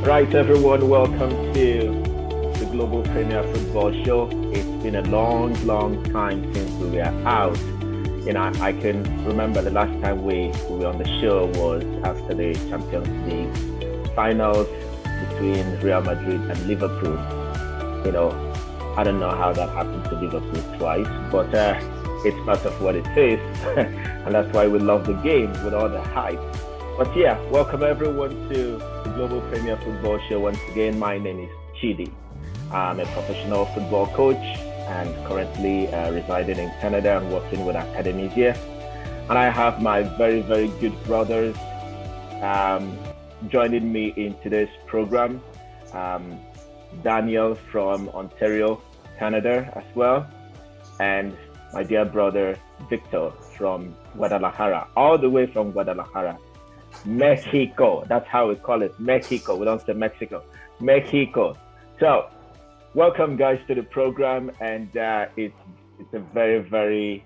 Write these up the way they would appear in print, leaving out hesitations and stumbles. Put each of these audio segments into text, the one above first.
Right, everyone, welcome to the Global Premier Football Show. It's been a long, long time since we were out. I can remember the last time we were on the show was after the Champions League finals between Real Madrid and Liverpool. You know, I don't know how that happened to Liverpool twice, but it's part of what it is, and that's why we love the game with all the hype. But yeah, welcome everyone to the Global Premier Football Show. Once again, my name is Chidi. I'm a professional football coach and currently residing in Canada and working with academies here. And I have my very, very good brothers joining me in today's program. Daniel from Ontario, Canada as well. And my dear brother, Victor from Guadalajara, all the way from Guadalajara. Mexico. That's how we call it. Mexico. We don't say Mexico. Mexico. So, welcome guys to the program, and it's a very, very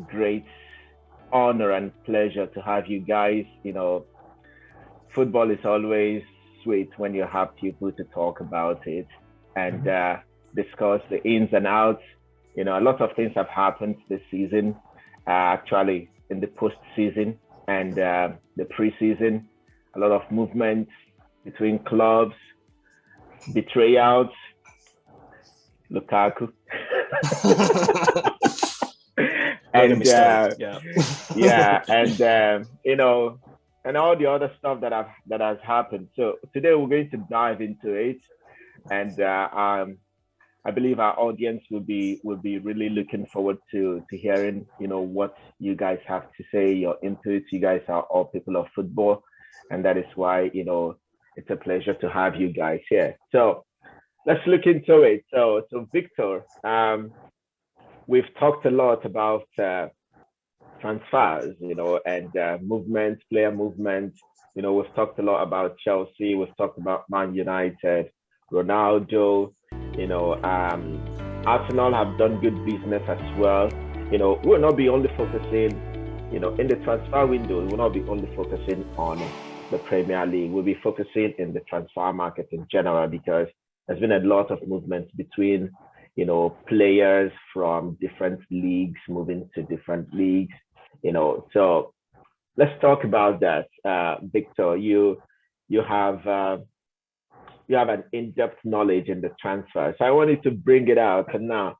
great honor and pleasure to have you guys. Football is always sweet when you have people to talk about it and discuss the ins and outs. A lot of things have happened this season, actually in the postseason and the preseason. A lot of movement between clubs, betrayals, Lukaku, and and all the other stuff that has happened. So today we're going to dive into it, and I believe our audience will be really looking forward to hearing what you guys have to say, your input. You guys are all people of football, and that is why it's a pleasure to have you guys here. So let's look into it. So Victor, we've talked a lot about transfers, and movement, player movement. We've talked a lot about Chelsea. We've talked about Man United, Ronaldo. Arsenal have done good business as well. We'll not be only focusing, in the transfer window. We'll not be only focusing on the Premier League. We'll be focusing in the transfer market in general because there's been a lot of movement between, players from different leagues moving to different leagues. So let's talk about that. Victor, you have an in-depth knowledge in the transfer. So I wanted to bring it out and now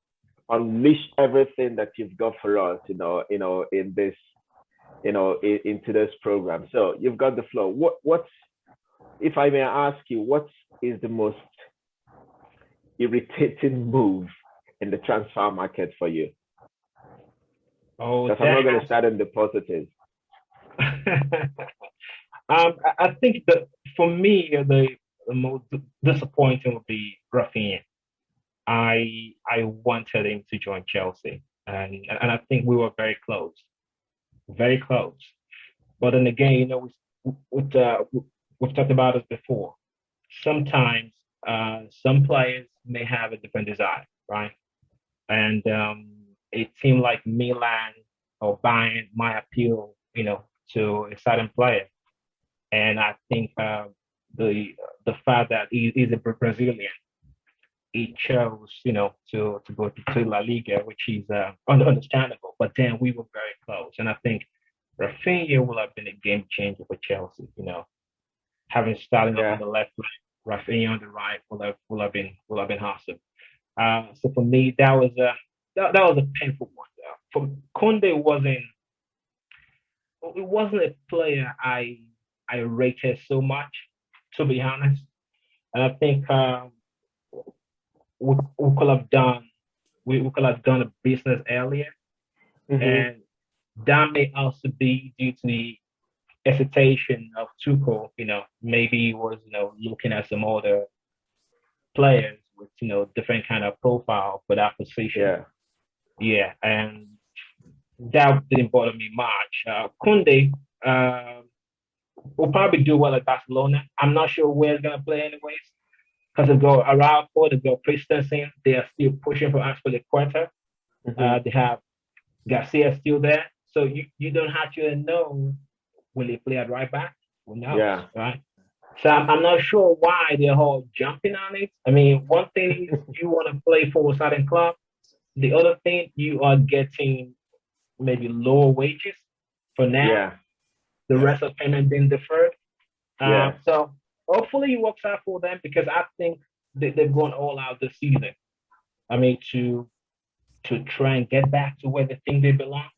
unleash everything that you've got for us, in this, in today's program. So you've got the floor. What's, if I may ask you, what is the most irritating move in the transfer market for you? Oh, because I'm not going to start in the positives. I think that for me, the most disappointing would be Rafinha. I wanted him to join Chelsea, and I think we were very close, very close. But then again, we've talked about it before. Sometimes some players may have a different desire, right? And it seemed like Milan or Bayern might appeal, to a certain player, and I think the fact that he is a Brazilian, he chose, to go to La Liga, which is understandable. But then we were very close, and I think Rafinha will have been a game changer for Chelsea. Having started on the left, Rafinha on the right will have been awesome. So for me, that was a painful one. For Kunde, it wasn't a player I rated so much, to be honest. And I think we could have done a business earlier, and that may also be due to the hesitation of Tuchel. Maybe he was looking at some other players with different kind of profile for that position. Yeah, and that didn't bother me much. Kunde will probably do well at Barcelona. I'm not sure where he's gonna play anyways, because they've got Araujo, they've got Christensen. They are still pushing for Aspilicueta. They have Garcia still there, so you don't have to know will he play at right back. Who knows, right? So I'm not sure why they're all jumping on it. I mean, one thing is you want to play for a certain club. The other thing, you are getting maybe lower wages for now. Yeah, The rest of payment being deferred. yeah, So hopefully it works out for them because I think they've gone all out this season. I mean, to try and get back to where they think they belong.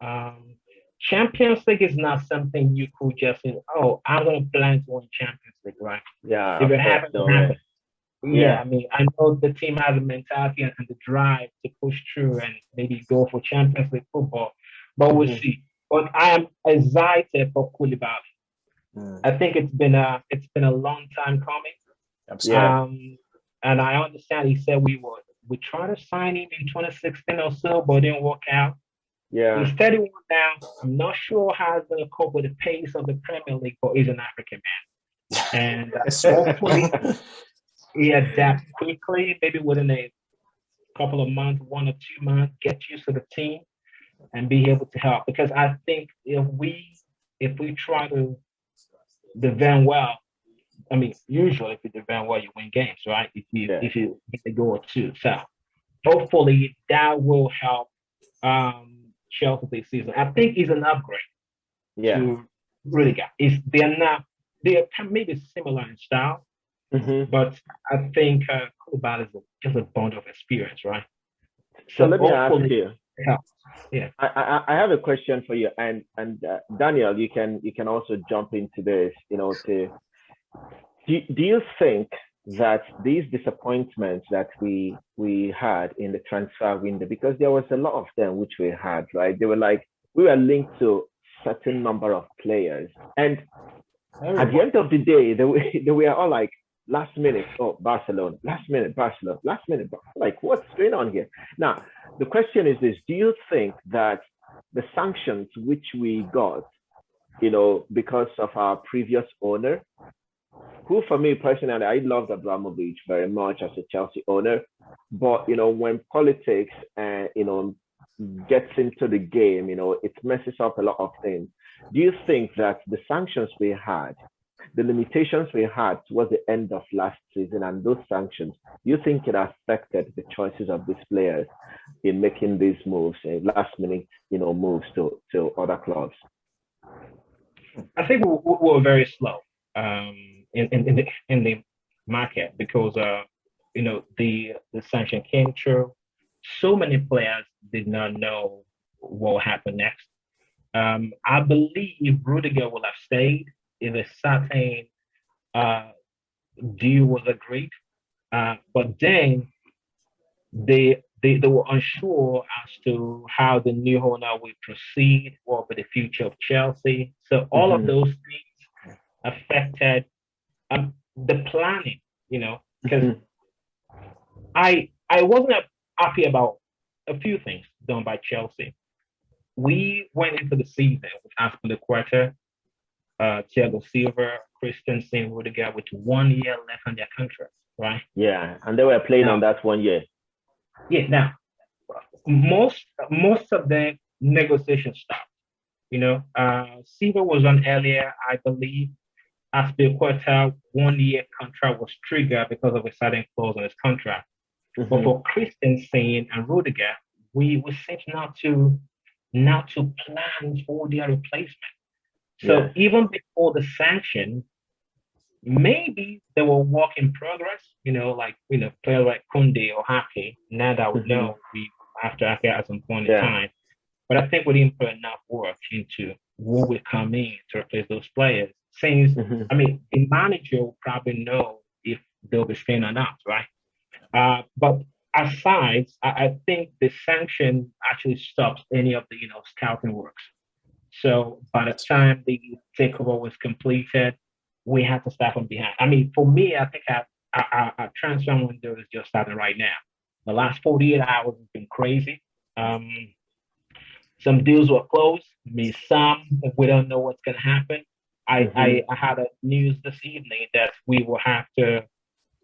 Um, Champions League is not something you could just say, "Oh, I'm going to plan to win Champions League," right? yeah. If Of it course, happens, no it way. happens. Yeah, Yeah. I mean, I know the team has a mentality and the drive to push through and maybe go for Champions League football, but we'll Hmm. see. But I am excited for Koulibaly. Mm, I think it's been a long time coming. absolutely. Yeah, And I understand he said we tried to sign him in 2016 or so, but it didn't work out. yeah. He's 31 now. I'm not sure how he's going to cope with the pace of the Premier League, but he's an African man, and It's true. hopefully he adapts quickly. Maybe within a couple of months, 1 or 2 months, get used to the team and be able to help. Because I think if we try to defend well, I mean, usually if you defend well, you win games, right? If you Yeah. if you get a goal or two, so hopefully that will help Chelsea this season. I think he's an upgrade Yeah. to Rudiger. They're maybe similar in style, Hmm. but I think Koulibaly is just a bunch of experience, right? So So let me ask hopefully you. it helps. Yeah. I have a question for you, and Daniel, you can also jump into this. To do you think that these disappointments that we had in the transfer window, because there was a lot of them which we had, right? They were like we were linked to certain number of players, and at the Everyone. end of the day, they were all like last minute, oh, Barcelona, last minute, Barcelona, last minute. Like, what's going on here? Now, the question is this: do you think that the sanctions which we got, because of our previous owner, who for me personally, I loved Abramovich very much as a Chelsea owner, but when politics and gets into the game, it messes up a lot of things. Do you think that the sanctions we had, the limitations we had towards the end of last season, and those sanctions, do you think it affected the choices of these players in making these moves, last minute, moves to other clubs? I think we were very slow um, in the market because the sanction came through. So many players did not know what will happen next. I believe Rudiger will have stayed if a certain uh, deal was agreed. But then they were unsure as to how the new owner will proceed, what will be the future of Chelsea. So all of Mm-hmm. those things affected the planning, because Mm-hmm. I wasn't happy about a few things done by Chelsea. We went into the season with Aspilicueta, Thiago Silva, Christensen, Rudiger with 1 year left on their contracts, right? Yeah, and they were playing on Now, that one year. yeah, now most of the negotiations stopped. Silva was on earlier, I believe. Aspilicueta 1 year contract was triggered because of a certain clause in his contract. But Mm-hmm. for Christensen and Rudiger, we seem not to plan for their replacement. So Yes. even before the sanction, maybe they were work in progress, like players like Kunde or Hake. Now that we Mm-hmm. know we have to Ake at some point in Yeah. time. But I think we didn't put enough work into who will come in to replace those players. Since Mm-hmm. I mean the manager will probably know if they'll be staying or not, right? But aside, I think the sanction actually stops any of the scouting works. So by the time the takeover was completed, we had to start from behind. I mean, for me, I think our transfer window is just starting right now. The last 48 hours has been crazy. Um, some deals were closed. I mean, some we don't know what's going to happen. I, Mm-hmm. I I had a news this evening that we will have to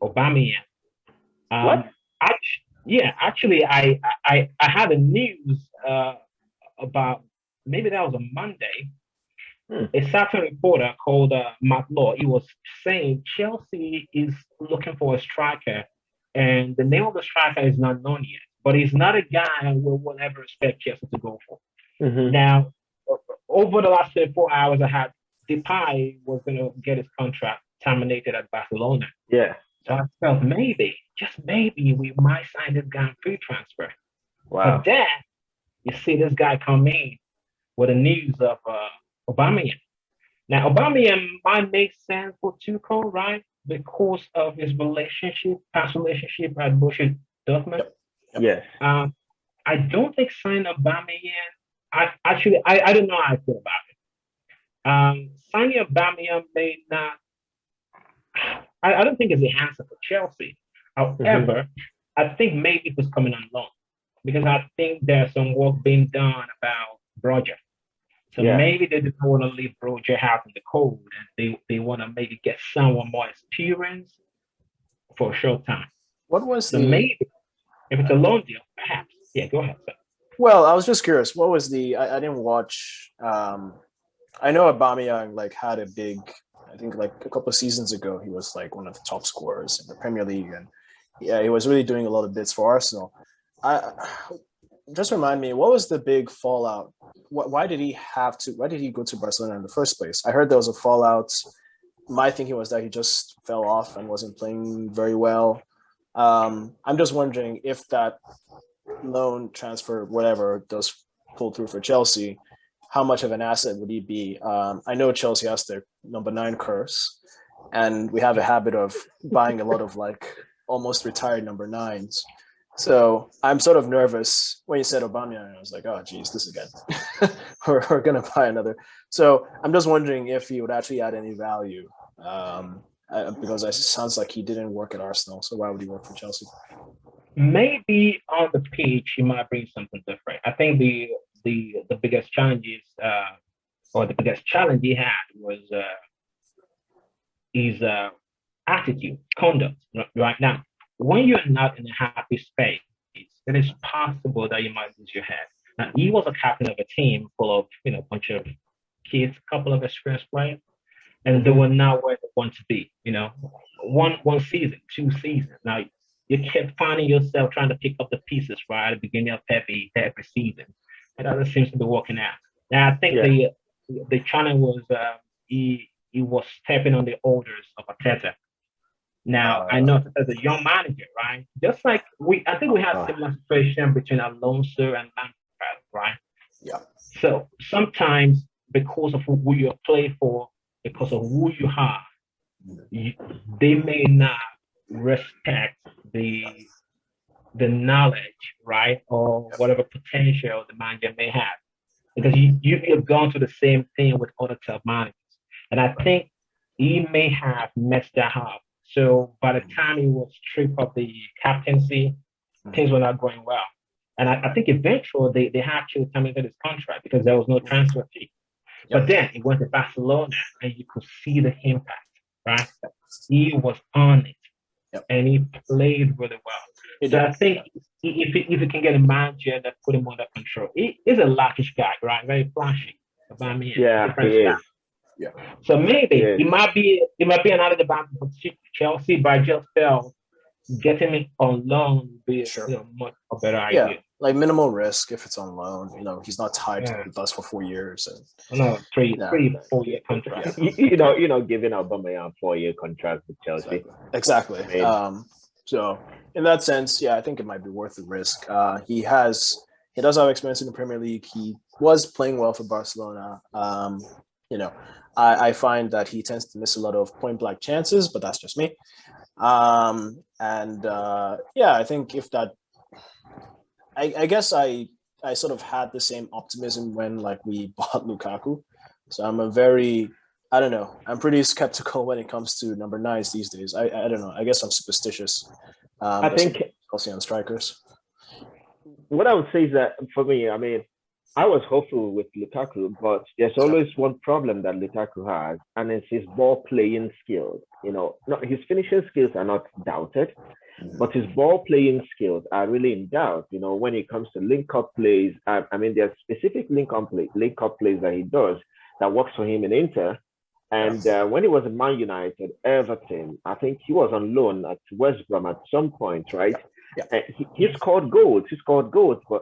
Aubameyang. What? Yeah, actually, I had a news about maybe that was a Monday. A certain reporter called Matt Law, he was saying Chelsea is looking for a striker, and the name of the striker is not known yet. But he's not a guy we will ever expect Chelsea to go for. Now, over the last 4 hours, I had Depay was going to get his contract terminated at Barcelona. Yeah. So I felt maybe, just maybe, we might sign this guy on free transfer. Wow. But then you see this guy come in with the news of Aubameyang. Now, Aubameyang might make sense for Tuchel, right? Because of his past relationship at Borussia Dortmund. Yes. I don't think signing Aubameyang. I don't know how I feel about it. Signing Aubameyang may not. I don't think it's the answer for Chelsea. However, I think maybe it was coming on loan because I think there's some work being done about Broja. So maybe they don't want to leave Broja out in the cold, and they want to maybe get someone more experienced for a short time. What was so maybe if it's a loan deal, perhaps. Yeah, go ahead, sir. Well, I was just curious. What was I didn't watch. I know Aubameyang had a big. I think a couple of seasons ago, he was one of the top scorers in the Premier League, and he was really doing a lot of bits for Arsenal. Just remind me, what was the big fallout? Why did he go to Barcelona in the first place? I heard there was a fallout. My thinking was that he just fell off and wasn't playing very well. I'm just wondering if that loan transfer, whatever, does pull through for Chelsea, how much of an asset would he be? I know Chelsea has their number 9 curse, and we have a habit of buying a lot of almost retired number 9s. So I'm sort of nervous when you said Aubameyang. I was like, oh, geez, this again. we're going to buy another. So I'm just wondering if he would actually add any value because it sounds like he didn't work at Arsenal. So why would he work for Chelsea? Maybe on the pitch, he might bring something different. I think the biggest challenges or the biggest challenge he had was his attitude, conduct. Right now, when you're not in a happy space, it is possible that you might lose your head. Now, he was a captain of a team full of a bunch of kids, a couple of experienced players, and they were not where they want to be. One season, 2 seasons. Now, you kept finding yourself trying to pick up the pieces right at the beginning of every season. And that seems to be working out. Now, I think the challenge was he was stepping on the orders of Arteta. Now, I know as a young manager, right? Just like I think we had a similar situation between Alonso and Lampard, right? Yeah. So sometimes because of who you play for, because of who you are, they may not respect the knowledge, right, or whatever potential the manager may have, because you've gone through the same thing with other top managers, and I think he may have messed that up. So by the time he was stripped of the captaincy, things were not going well, and I think eventually they had to terminate his contract because there was no transfer fee. But then he went to Barcelona, and you could see the impact, right? He was on it, and he played really well. So I think if he can get a manager that put him under control, he is a luckish guy, right? Very flashy. Yeah, he is. Yeah. So maybe it might be another advantage for Chelsea, but I just felt getting it on loan would be much a better idea. Like minimal risk if it's on loan. He's not tied to us for 4 years. And no, 3-4 year contract. Giving Aubameyang a 4-year contract with Chelsea. Exactly. So in that sense, I think it might be worth the risk. He does have experience in the Premier League. He was playing well for Barcelona. I find that he tends to miss a lot of point blank chances, but that's just me. I think if that, I guess I sort of had the same optimism when we bought Lukaku. So I'm pretty skeptical when it comes to number 9s these days. I don't know. I guess I'm superstitious. I think Chelsea on strikers. What I would say is that for me, I was hopeful with Lukaku, but there's always one problem that Lukaku has, and it's his ball playing skills. His finishing skills are not doubted, but his ball playing skills are really in doubt. When it comes to link up plays, there are specific link up plays that he does that works for him in Inter. And when he was in Man United, Everton, I think he was on loan at West Brom at some point, right? Yeah. And he scored goals. He scored goals, but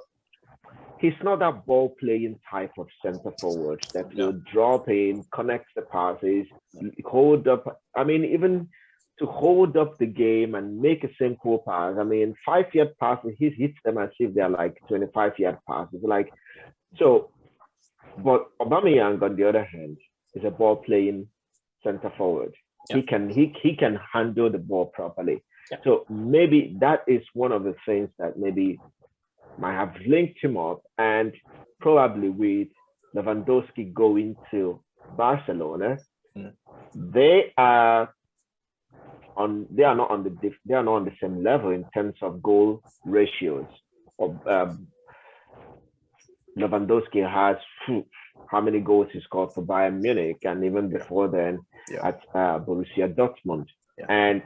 he's not that ball playing type of center forward that will drop in, connect the passes, hold up. I mean, even to hold up the game and make a simple pass. I mean, 5-yard passes, he hits them as if they're like 25-yard passes. Like, so, but Aubameyang, on the other hand, is a ball playing center forward. He can handle the ball properly. So maybe that is one of the things that maybe might have linked him up, and probably with Lewandowski going to Barcelona, they are not on the same level in terms of goal ratios. Lewandowski has how many goals he scored for Bayern Munich, and even before then at Borussia Dortmund. And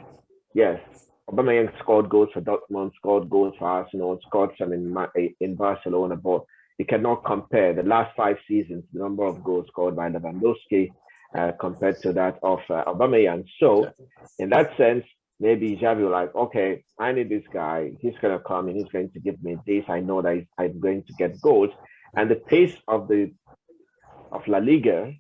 yes, Aubameyang scored goals for Dortmund, scored goals for Arsenal, scored some in Barcelona, but you cannot compare the last 5 seasons, the number of goals scored by Lewandowski compared to that of Aubameyang. So in that sense, maybe Xavi will like, okay, I need this guy. He's going to come and he's going to give me this. I know that I'm going to get goals. And the pace of La Liga,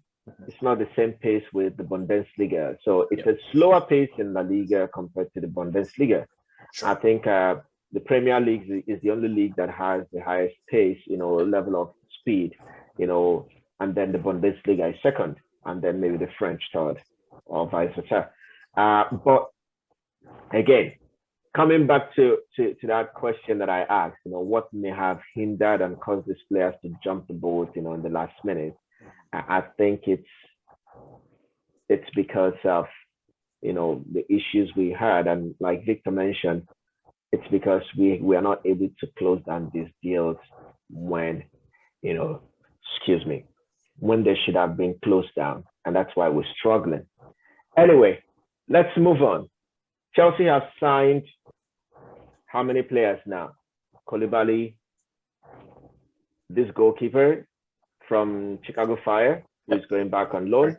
it's not the same pace with the Bundesliga. So it's a slower pace in La Liga compared to the Bundesliga. Sure. I think the Premier League is the only league that has the highest pace, level of speed, and then the Bundesliga is second, and then maybe the French third, or vice versa. But again, coming back to that question that I asked, what may have hindered and caused these players to jump the boat, in the last minute? I think it's because of, the issues we had. And like Victor mentioned, it's because we are not able to close down these deals when, when they should have been closed down. And that's why we're struggling. Anyway, let's move on. Chelsea have signed how many players now? Koulibaly, this goalkeeper from Chicago Fire, who's going back on loan.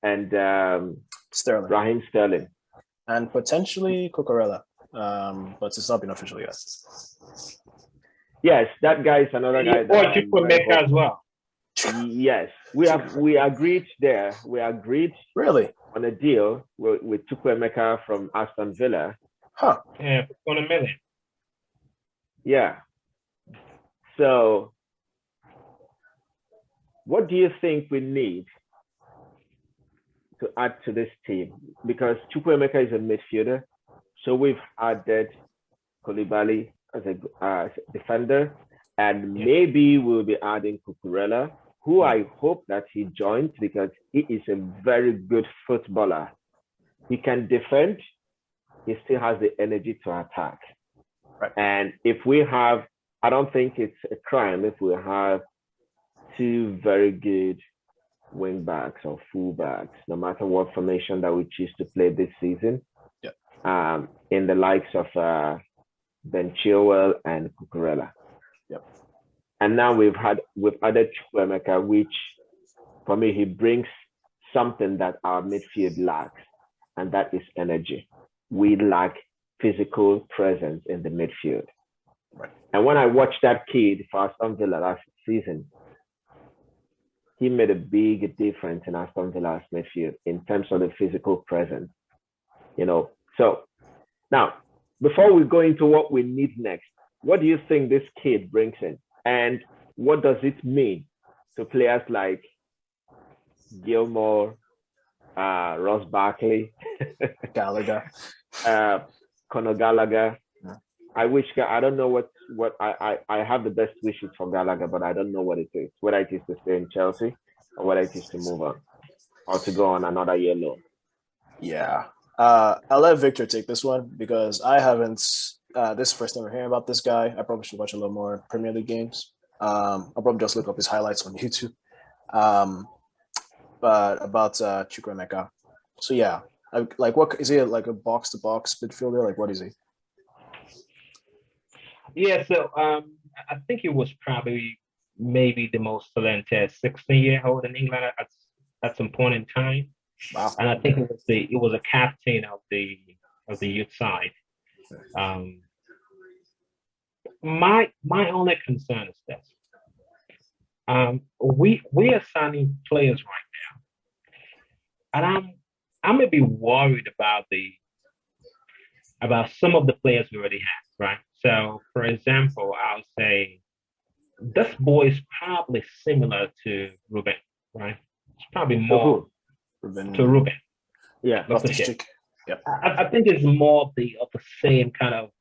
And Sterling. Raheem Sterling. And potentially Cucurella, but it's not been official yet. Yes, that guy is another guy. Or you could make as well. Yes, we agreed there. We agreed on a deal with Chukwuemeka from Aston Villa. Huh. Yeah, for $1 million. Yeah. So, what do you think we need to add to this team? Because Chukwuemeka is a midfielder, so we've added Koulibaly as a defender, and maybe we'll be adding Cucurella, who I hope that he joins because he is a very good footballer. He can defend. He still has the energy to attack. Right. And if we have, I don't think it's a crime if we have 2 very good wing backs or full backs, no matter what formation that we choose to play this season. In the likes of Ben Chilwell and Cucurella. And now we've added Chukwuemeka, which for me, he brings something that our midfield lacks, and that is energy. We lack physical presence in the midfield. Right. And when I watched that kid for Aston Villa last season, he made a big difference in Aston Villa's midfield in terms of the physical presence. So now, before we go into what we need next, what do you think this kid brings in? And what does it mean to players like Gilmore, Ross Barkley, Gallagher, Conor Gallagher? I don't know what I have the best wishes for Gallagher, but I don't know what it is, whether it is to stay in Chelsea or whether it is to move on or to go on another year loan. Yeah. I'll let Victor take this one because I haven't, this is the first time I'm hearing about this guy. I probably should watch a little more Premier League games. I'll probably just look up his highlights on YouTube. But about Chukwuemeka. So yeah, what is he, like a box-to-box midfielder? Like what is he? Yeah, so I think it was probably maybe the most talented 16-year-old in England at some point in time. Wow. And I think it was a captain of the youth side. My only concern is this. We are signing players right now, and I'm a bit worried about some of the players we already have, right? So, for example, I'll say this boy is probably similar to Ruben, right? It's probably more to Ruben. Yeah, Loftus-Cheek. Yep. I think it's more of the same kind of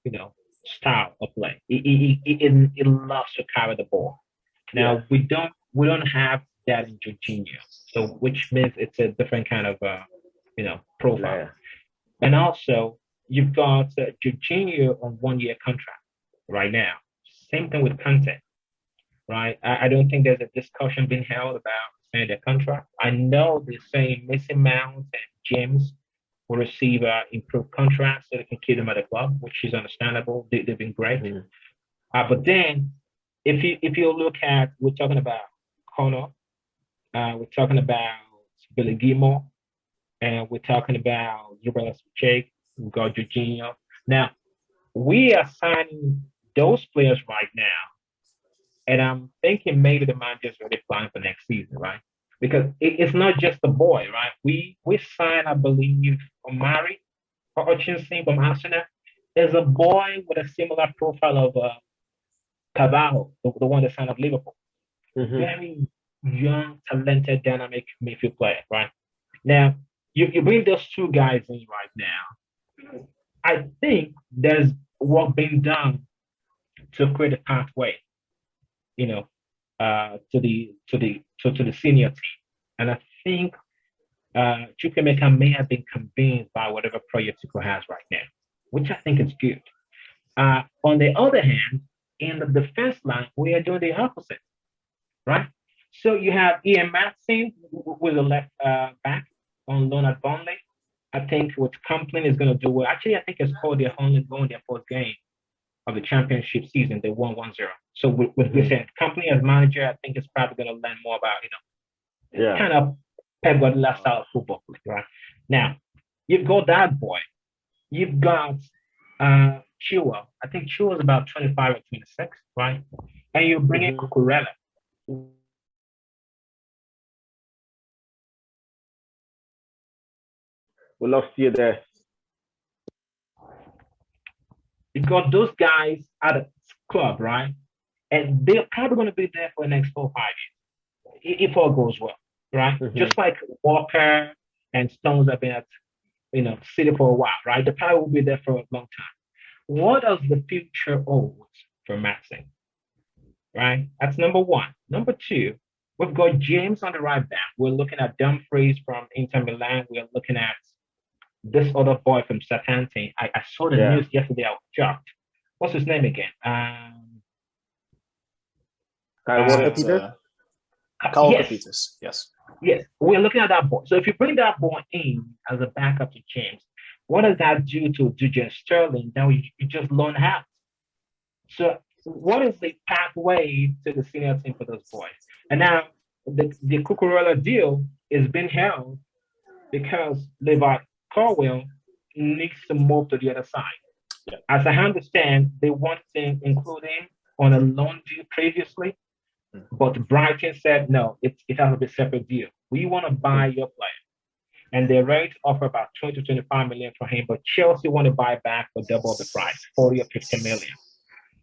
style of play. It loves to carry the ball. Now we don't have that in Jorginho, so which means it's a different kind of profile. Yeah. And also you've got Jorginho on 1-year contract right now. Same thing with Kante, right? I don't think there's a discussion being held about signing their contract. I know they're saying Mason Mount and James will receive improved contracts so they can keep them at the club, which is understandable. They've been great. But then, if you look at, we're talking about Connor, we're talking about Billy Gilmore, and we're talking about Ruben Loftus-Cheek, we've got Jorginho. Now, we are signing those players right now, and I'm thinking maybe the manager's already planning for next season, right? Because it's not just the boy, right? We signed, I believe, Omari Hutchinson from Arsenal. There's a boy with a similar profile of Carvalho, the one that signed up Liverpool. Very young, talented, dynamic midfield player, right? Now, you bring those two guys in right now. I think there's work being done to create a pathway, to the senior team. And I think Chukwemeka may have been convinced by whatever project Tico has right now, which I think is good. On the other hand, in the defense line, we are doing the opposite, right? So you have Ian Matson with the left back on loan at Burnley. I think what Company is going to do well. Actually, I think it's called their only goal in their fourth game of the championship season. They won 1-0. So with this Company as manager, I think it's probably going to learn more about, kind of Pep Guardiola style of football, right? Now, you've got that boy. You've got Chua. I think Chua is about 25 or 26, right? And you bring in Cucurella. We lost you there. You got those guys at the club, right? And they're probably going to be there for the next 4 or 5 years, if all goes well, right? Just like Walker and Stones have been at, City for a while, right? They probably will be there for a long time. What does the future hold for Matson, right? That's number one. Number two, we've got James on the right back. We're looking at Dumfries from Inter Milan. We're looking at this other boy from Southampton. I saw the news yesterday. I was shocked. What's his name again? Kyle Peters? Peters, yes. Yes, we're looking at that boy. So if you bring that boy in as a backup to James, what does that do to Dujan Sterling? Now you just loan out. So what is the pathway to the senior team for those boys? And now the Cucurella deal is being held because Levi Colwill needs to move to the other side. Yeah. As I understand, they want to include him on a loan deal previously, but Brighton said, no, it has to be a separate deal. We want to buy your player. And they're ready to offer about 20 to 25 million for him, but Chelsea want to buy back for double the price, 40 or 50 million.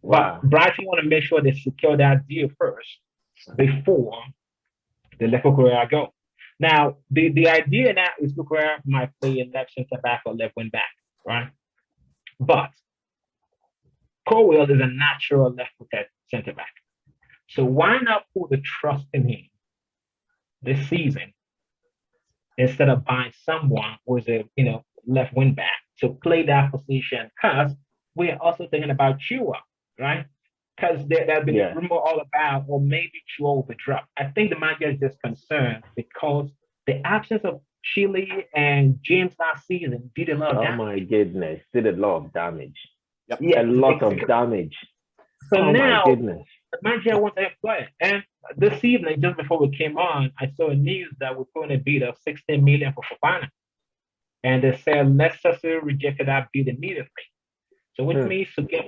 Wow. But Brighton want to make sure they secure that deal first before they let Cucurella go. Now, the idea now is Cucurella might play a left center back or left wing back, right? But Colwill is a natural left-footed center back. So why not put the trust in him this season instead of buying someone who is a left wing back to play that position? Because we're also thinking about Chua, right? Because there's been a rumor all about, or maybe Chua will be dropped. I think the manager is just concerned because the absence of Chile and James last season did a lot of damage. Oh my goodness, did a lot of damage. Yep. Yeah, a lot of damage. So now, my goodness. The manager wants to play. And this evening, just before we came on, I saw a news that we're putting a bid of 16 million for Fofana. And they said Leicester City rejected that bid immediately. So which means to get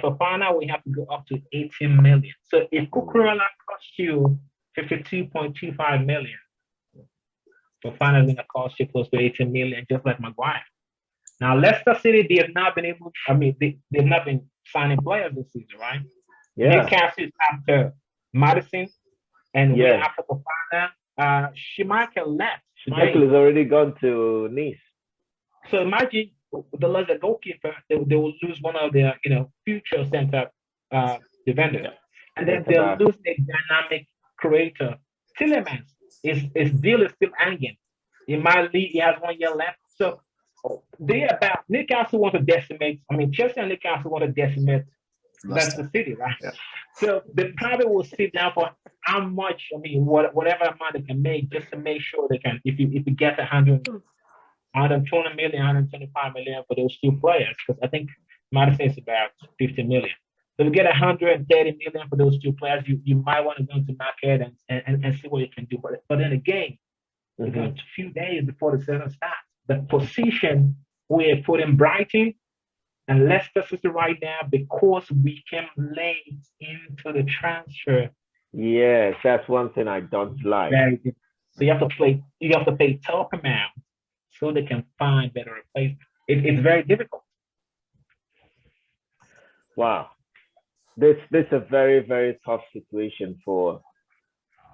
Fofana, we have to go up to 18 million. So if Cucurella costs you 52.25 million, Fofana is going to cost you close to 18 million, just like Maguire. Now, Leicester City, they have not been able, they've not been signing players this season, right? Yeah. Newcastle is after Madison, and we're after Fofana. Schmeichel left. Schmeichel has already gone to Nice. So imagine the Leicester goalkeeper, they will lose one of their, future center defenders. And then they'll lose a dynamic creator. Tillemans, his deal is still hanging. In my league, he has 1 year left. So Newcastle want to decimate. Chelsea and Newcastle want to decimate Leicester City, right? Yeah. So they probably will sit down for how much, whatever amount they can make, just to make sure they can, if you get 120 million, 125 million for those two players, because I think Madison is about 50 million. So if you get 130 million for those two players, you might want to go into market and see what you can do. But then again, we've got a few days before the season starts. The position we're putting Brighton and Leicester City right now, because we came late into the transfer. Yes, that's one thing I don't like. So you have to pay top amount so they can find better replacements. It's very difficult. Wow. This is a very, very tough situation for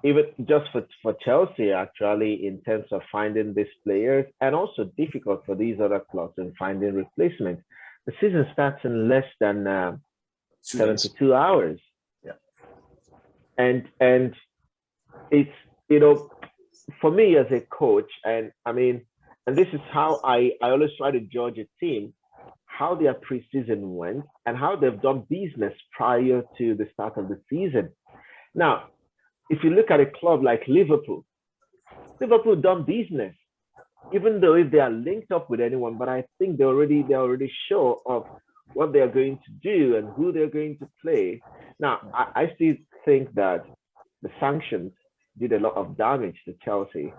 even just for Chelsea, actually, in terms of finding these players, and also difficult for these other clubs in finding replacements. The season starts in less than 72 hours. Yeah. And it's, for me as a coach, and this is how I always try to judge a team, how their preseason went and how they've done business prior to the start of the season. Now, if you look at a club like Liverpool done business, even though if they are linked up with anyone, but I think they're already sure of what they're going to do and who they're going to play. Now, I still think that the sanctions did a lot of damage to Chelsea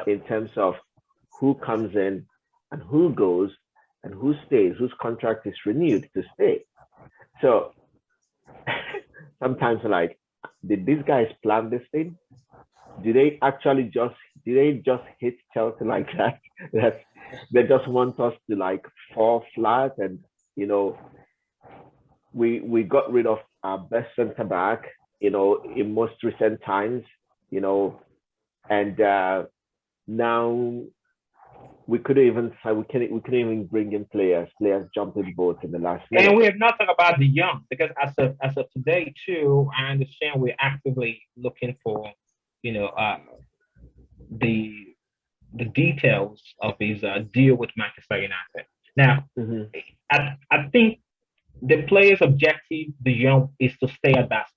in terms of who comes in and who goes and who stays, whose contract is renewed to stay. So sometimes, like, did these guys plan this thing? Did they just hit Chelsea like that? That they just want us to like fall flat, and we got rid of our best centre back, in most recent times, and now we couldn't even bring in players jumped in boat in the last minute. And we have not talked about the young, because as of today too, I understand we're actively looking for the details of his deal with Manchester United. Now, I think the player's objective, the young, is to stay at Barcelona.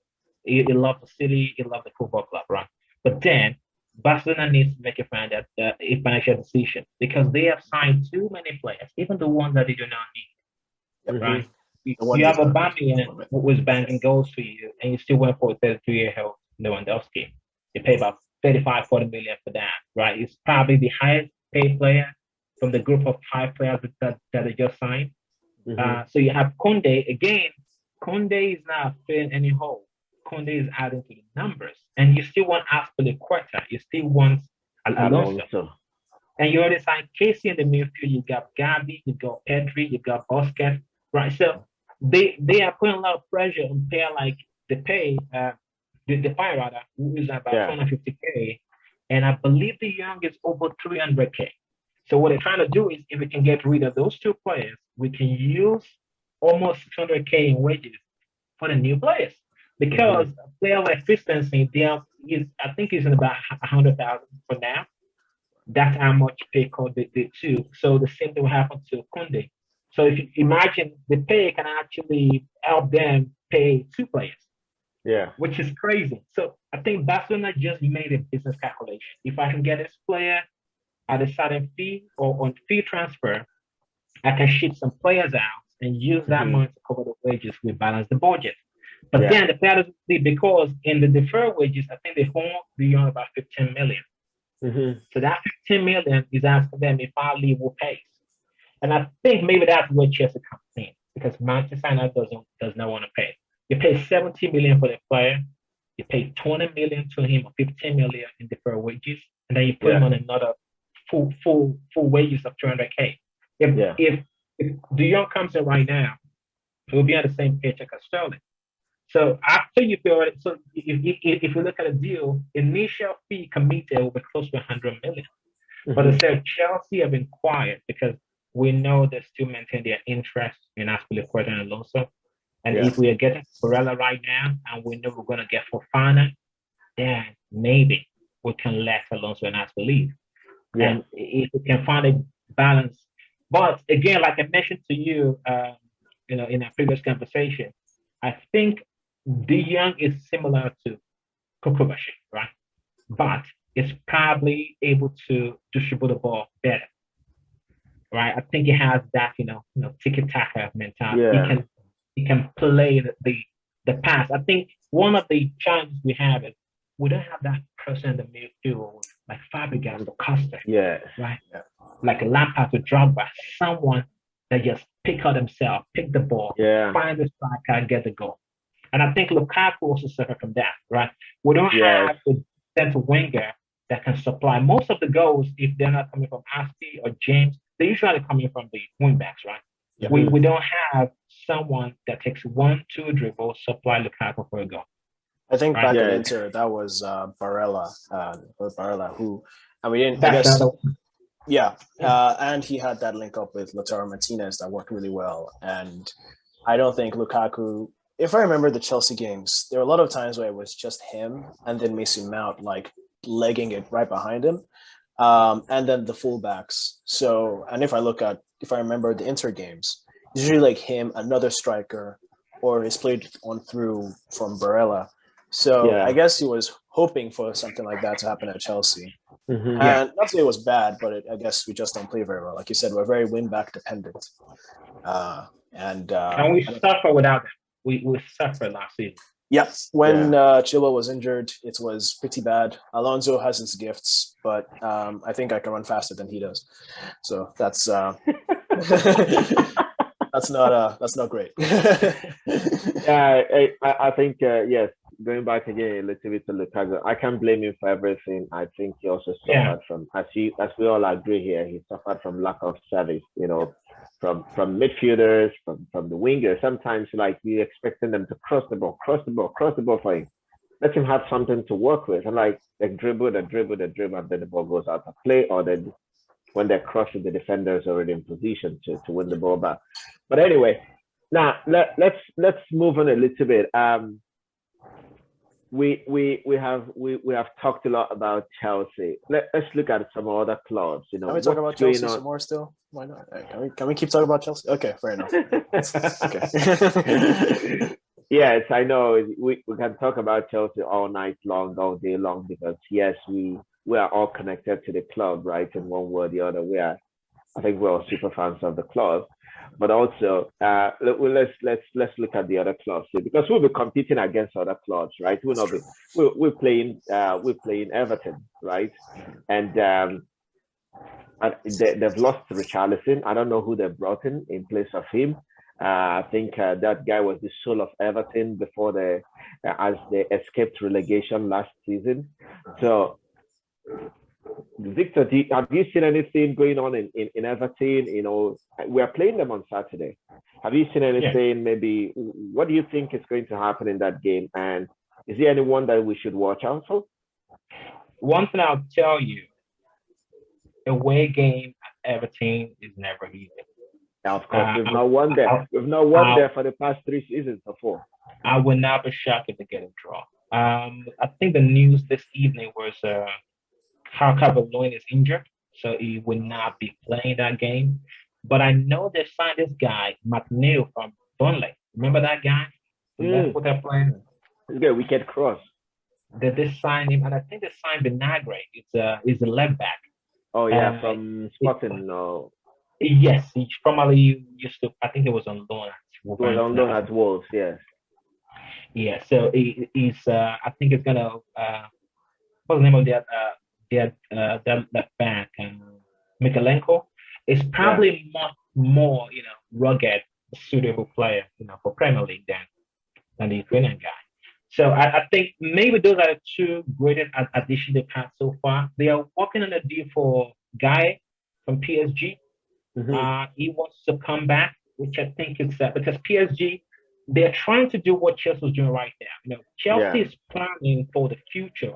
He loves the city, he loves the football club, right? But then Barcelona needs to make a financial decision, because they have signed too many players, even the ones that they do not need. Right? You have Aubameyang who was banging goals for you, and you still went for a 33-year-old Lewandowski. You pay about 35-40 million for that, right? It's probably the highest paid player from the group of 5 players that they just signed. So you have Koundé. Again, Koundé is not filling any hole. Koundé is adding to the numbers. And you still want Azpilicueta. You still want Alonso. And you already signed Casey in the midfield. You got Gavi, you got Pedri, you got Busquets, right? So they are putting a lot of pressure on player like the fire who is about 250K. And I believe the young is over 300K. So what they're trying to do is, if we can get rid of those two players, we can use almost 600K in wages for the new players. Because a player like Christensen, I think he's in about 100,000 for now. That's how much pay cut they did too. So the same thing will happen to Koundé. So if you imagine, the pay can actually help them pay 2 players. Yeah. Which is crazy. So I think Barcelona just made a business calculation. If I can get this player at a certain fee or on fee transfer, I can ship some players out and use that money to cover the wages. We balance the budget. But Yeah. then the players leave because in the deferred wages, I think they hold beyond about 15 million. Mm-hmm. So that 15 million is asking them if I leave, who pays? And I think maybe that's where Chelsea comes in because Manchester United does not want to pay. You pay 70 million for the player, you pay 20 million to him or 15 million in deferred wages, and then you put him on another full wages of 200k. If De Jong comes in right now, he'll be on the same paycheck as Sterling. So after you pay it, so if you look at a deal, initial fee committed will be close to 100 million. Mm-hmm. But I said Chelsea have been quiet because we know they still maintain their interest in Aspilicueta and Alonso. And if we are getting Barella right now and we know we're going to get Fofana, then maybe we can let Alonso and Aspi leave. Yeah. And if we can find a balance. But again, like I mentioned to you, in our previous conversation, I think De Jong is similar to Kukubashi, right? But is probably able to distribute the ball better, right? I think he has that, tiki-taka mentality. Yeah. He can play the pass. I think one of the challenges we have is we don't have that person in the midfield like Fabregas or Costa, right? Yeah. Like a Lampard to Drogba, someone that just pick out himself, pick the ball, find the striker, get the goal. And I think Lukaku also suffered from that, right? We don't have a central winger that can supply most of the goals if they're not coming from Aspi or James. They're usually coming from the wingbacks, right? Yeah. We don't have someone that takes 1-2 dribbles, supply Lukaku for a goal. I think back at Inter, that was Barella, who, and we didn't, I guess, and he had that link up with Lautaro Martinez that worked really well. And I don't think Lukaku, if I remember the Chelsea games, there were a lot of times where it was just him and then Mason Mount like legging it right behind him, and then the fullbacks. So, and if I remember the Inter games, it's usually like him, another striker, or he's played on through from Barella. So I guess he was hoping for something like that to happen at Chelsea. Mm-hmm. And not to say it was bad, but I guess we just don't play very well. Like you said, we're very win-back dependent. And we suffer without them. We suffered last season. Yeah, when Chilwell was injured, it was pretty bad. Alonso has his gifts, but I think I can run faster than he does. So that's that's not great. I think yes. Going back again a little bit to Lukaku, I can't blame him for everything. I think he also suffered from, as we all agree here, he suffered from lack of service. From midfielders, from the wingers. Sometimes like we expecting them to cross the ball for him. Let him have something to work with. And like dribble, and then the ball goes out of play, or then when they're crossing, the defender is already in position to win the ball back. But anyway, now let's move on a little bit. We have talked a lot about Chelsea. Let's look at some other clubs. Can we talk about Chelsea some more still? Why not? Can we keep talking about Chelsea? Okay, fair enough. Okay. Yes, I know. We can talk about Chelsea all night long, all day long, because yes, we are all connected to the club, right? In one way or the other, I think we're all super fans of the club. But also, let's look at the other clubs too, because we'll be competing against other clubs, right? We're playing Everton, right? And they've lost Richarlison. I don't know who they brought in place of him. I think that guy was the soul of Everton before as they escaped relegation last season. So, Victor, have you seen anything going on in Everton? We are playing them on Saturday. Have you seen anything? Maybe what do you think is going to happen in that game? And is there anyone that we should watch out for? One thing I'll tell you, away game at Everton is never easy. Of course, we've not won there. We've not won there for the past 3 seasons or 4. I would not be shocked if they get a draw. I think the news this evening was Calvert-Lewin is injured, so he will not be playing that game. But I know they signed this guy, McNeil from Burnley. Remember that guy? Left with their plan. He's got a wicked cross. They signed him, and I think they signed Vinagre. He's a left back. Oh yeah, from Sporting. No. Yes, he formerly used to. I think it was on loan. It was on loan at Wolves. Yes. Yeah, so he's I think it's gonna what's the name of that left back Mikalenko is Yeah. probably much more rugged, suitable player for Premier League than the Ukrainian guy. So I think maybe those are the two greatest additions they've had so far. They are working on a deal for Guy from PSG. Hmm. He wants to come back, which I think is because PSG they're trying to do what Chelsea is doing right now. Chelsea Yeah. is planning for the future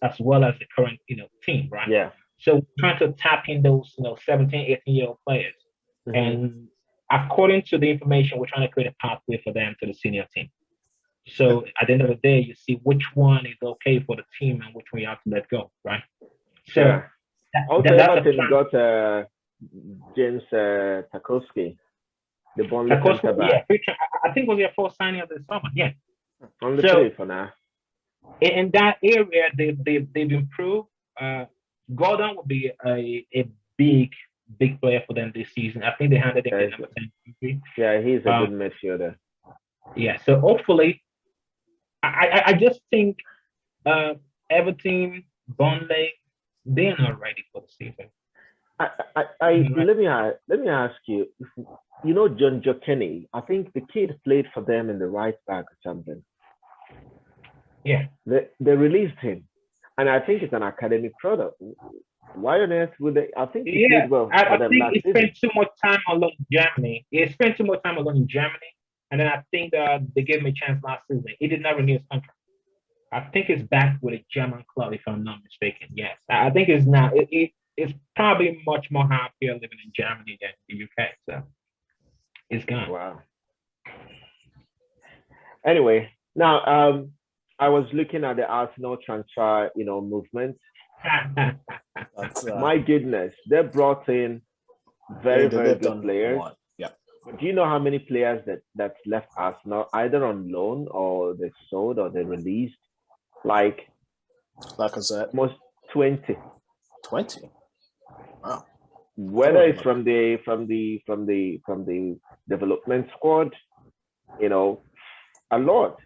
as well as the current team, right? Yeah. So trying to tap in those 17, 18-year-old players, Hmm. and according to the information, we're trying to create a pathway for them to the senior team. So at the end of the day, you see which one is okay for the team and which one you have to let go, right? So Yeah. Also, that's a Everton plan. got James Tarkowski, the Burnley Tarkowski, centre back. yeah, I think was their first signing of the summer. Yeah. Only So three for now. in that area, they've improved. Uh, Gordon will be a big player for them this season. I think they handed him Yeah, the number 10 trophy. yeah, he's a Um, good midfielder. yeah. So hopefully, I just think uh, Everton, Burnley, they're not ready for the season. Right? Let me ask you. You know John Kenny? I think the kid played for them in the right back or something. Yeah. They released him, and I think it's an academic product. Why on earth would they? I think he Yeah, played well for I them think last he season. spent too much time alone in Germany. He spent too much time alone in Germany, and then I think they gave him a chance last season. He did not renew his contract. I think he's back with a German club, if I'm not mistaken. Yes, I think it's not. It's probably much more happier living in Germany than the UK. So it's gone. Wow. Anyway, now I was looking at the Arsenal transfer, movement. That's My goodness, they brought in very, very they've good done a players. lot. Yeah. But do you know how many players that's left Arsenal either on loan or they sold or they released? Like Like I said, almost 20. 20. Wow. Whether it's from the development squad, a lot.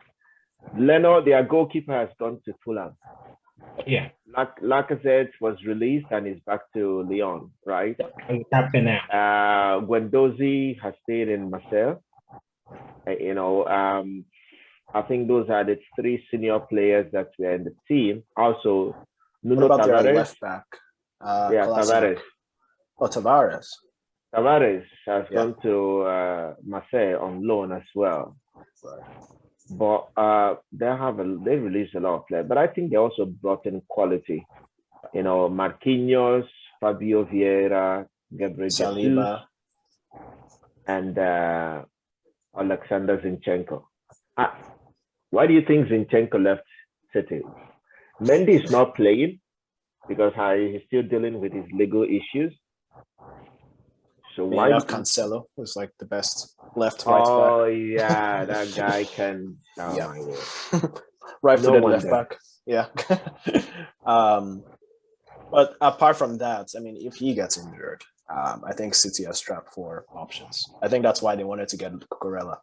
Leno, their goalkeeper, has gone to Fulham. Yeah, Lacazette was released and is back to Lyon, right? I'm the captain now. Guendouzi has stayed in Marseille. I think those are the three senior players that were in the team. Also, What Nuno about their Tavares. left back? Yeah, Kolasinac. Tavares. Oh, Tavares. Tavares has Yeah. gone to Marseille on loan as well. Right. But they released a lot of players. But I think they also brought in quality. Marquinhos, Fabio Vieira, Gabriel Jesus, Saliba. and Alexander Zinchenko. Why do you think Zinchenko left City? Mendy is not playing because he's still dealing with his legal issues. So You why? have Cancelo, who's like the best right back. Oh yeah, that guy can. Oh Yeah. my word! Right-footed No left wonder. back. Yeah. But apart from that, I mean, if he gets injured, I think City has strapped for options. I think that's why they wanted to get Cucurella.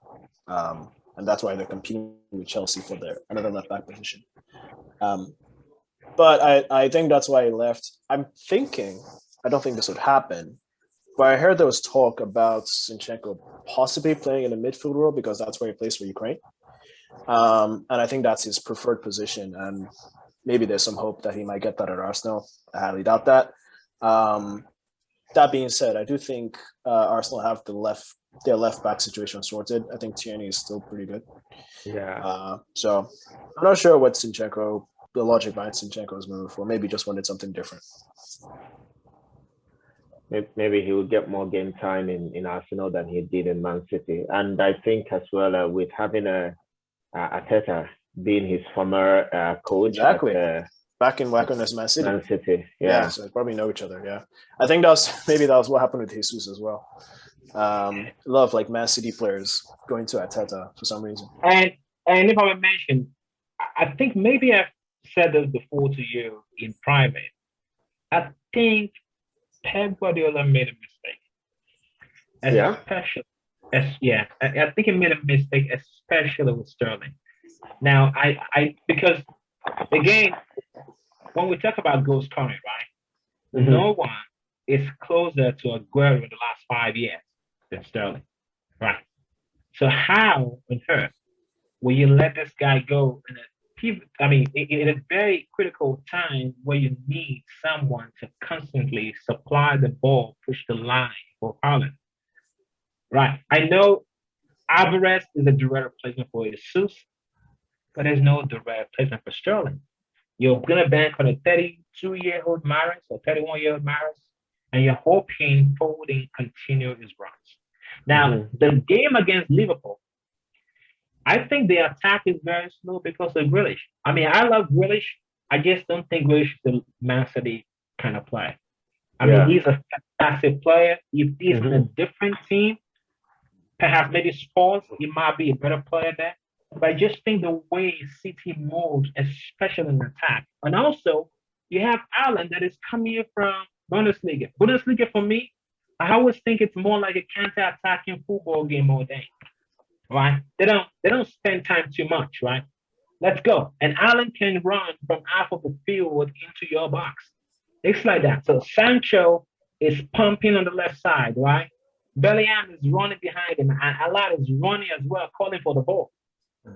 And that's why they're competing with Chelsea for another left back position. But I think that's why he left. I'm thinking, I don't think this would happen, but I heard there was talk about Zinchenko possibly playing in the midfield role because that's where he plays for Ukraine. And I think that's his preferred position. And maybe there's some hope that he might get that at Arsenal. I highly doubt that. That being said, I do think Arsenal have their left back situation sorted. I think Tierney is still pretty good. Yeah. So I'm not sure what the logic behind Zinchenko's move for. Maybe just wanted something different. Maybe he will get more game time in Arsenal than he did in Man City. And I think as well with having Arteta being his former coach Exactly. Back in as Man City. Man City, yeah. So they probably know each other. Yeah, I think that was what happened with Jesus as well. A lot of like Man City players going to Arteta for some reason. And if I may mention, I think maybe I've said this before to you in private. I think Pep Guardiola made a mistake. I think he made a mistake, especially with Sterling. Now, because again, when we talk about goal scoring, right? Mm-hmm. No one is closer to Aguero in the last 5 years than Sterling, right? So how on earth will you let this guy go in in a very critical time where you need someone to constantly supply the ball, push the line for Haaland, right? I know Alvarez is a direct replacement for Jesus, but there's no direct replacement for Sterling. You're going to bank on a 32-year-old Maris or 31-year-old Maris, and you're hoping Foden continue his runs. Now, the game against Liverpool, I think the attack is very slow because of Grealish. I mean, I love Grealish. I just don't think Grealish is the Man City kind of player. I mean, he's a fantastic player. If he's in a different team, perhaps maybe Spurs, he might be a better player there. But I just think the way City moves, especially in attack. And also, you have Allen that is coming in from Bundesliga. Bundesliga, for me, I always think it's more like a counter-attacking football game all day. Right? They don't spend time too much, right? Let's go. And Allen can run from half of the field into your box. It's like that. So Sancho is pumping on the left side, right? Bellingham is running behind him, and Alad is running as well, calling for the ball.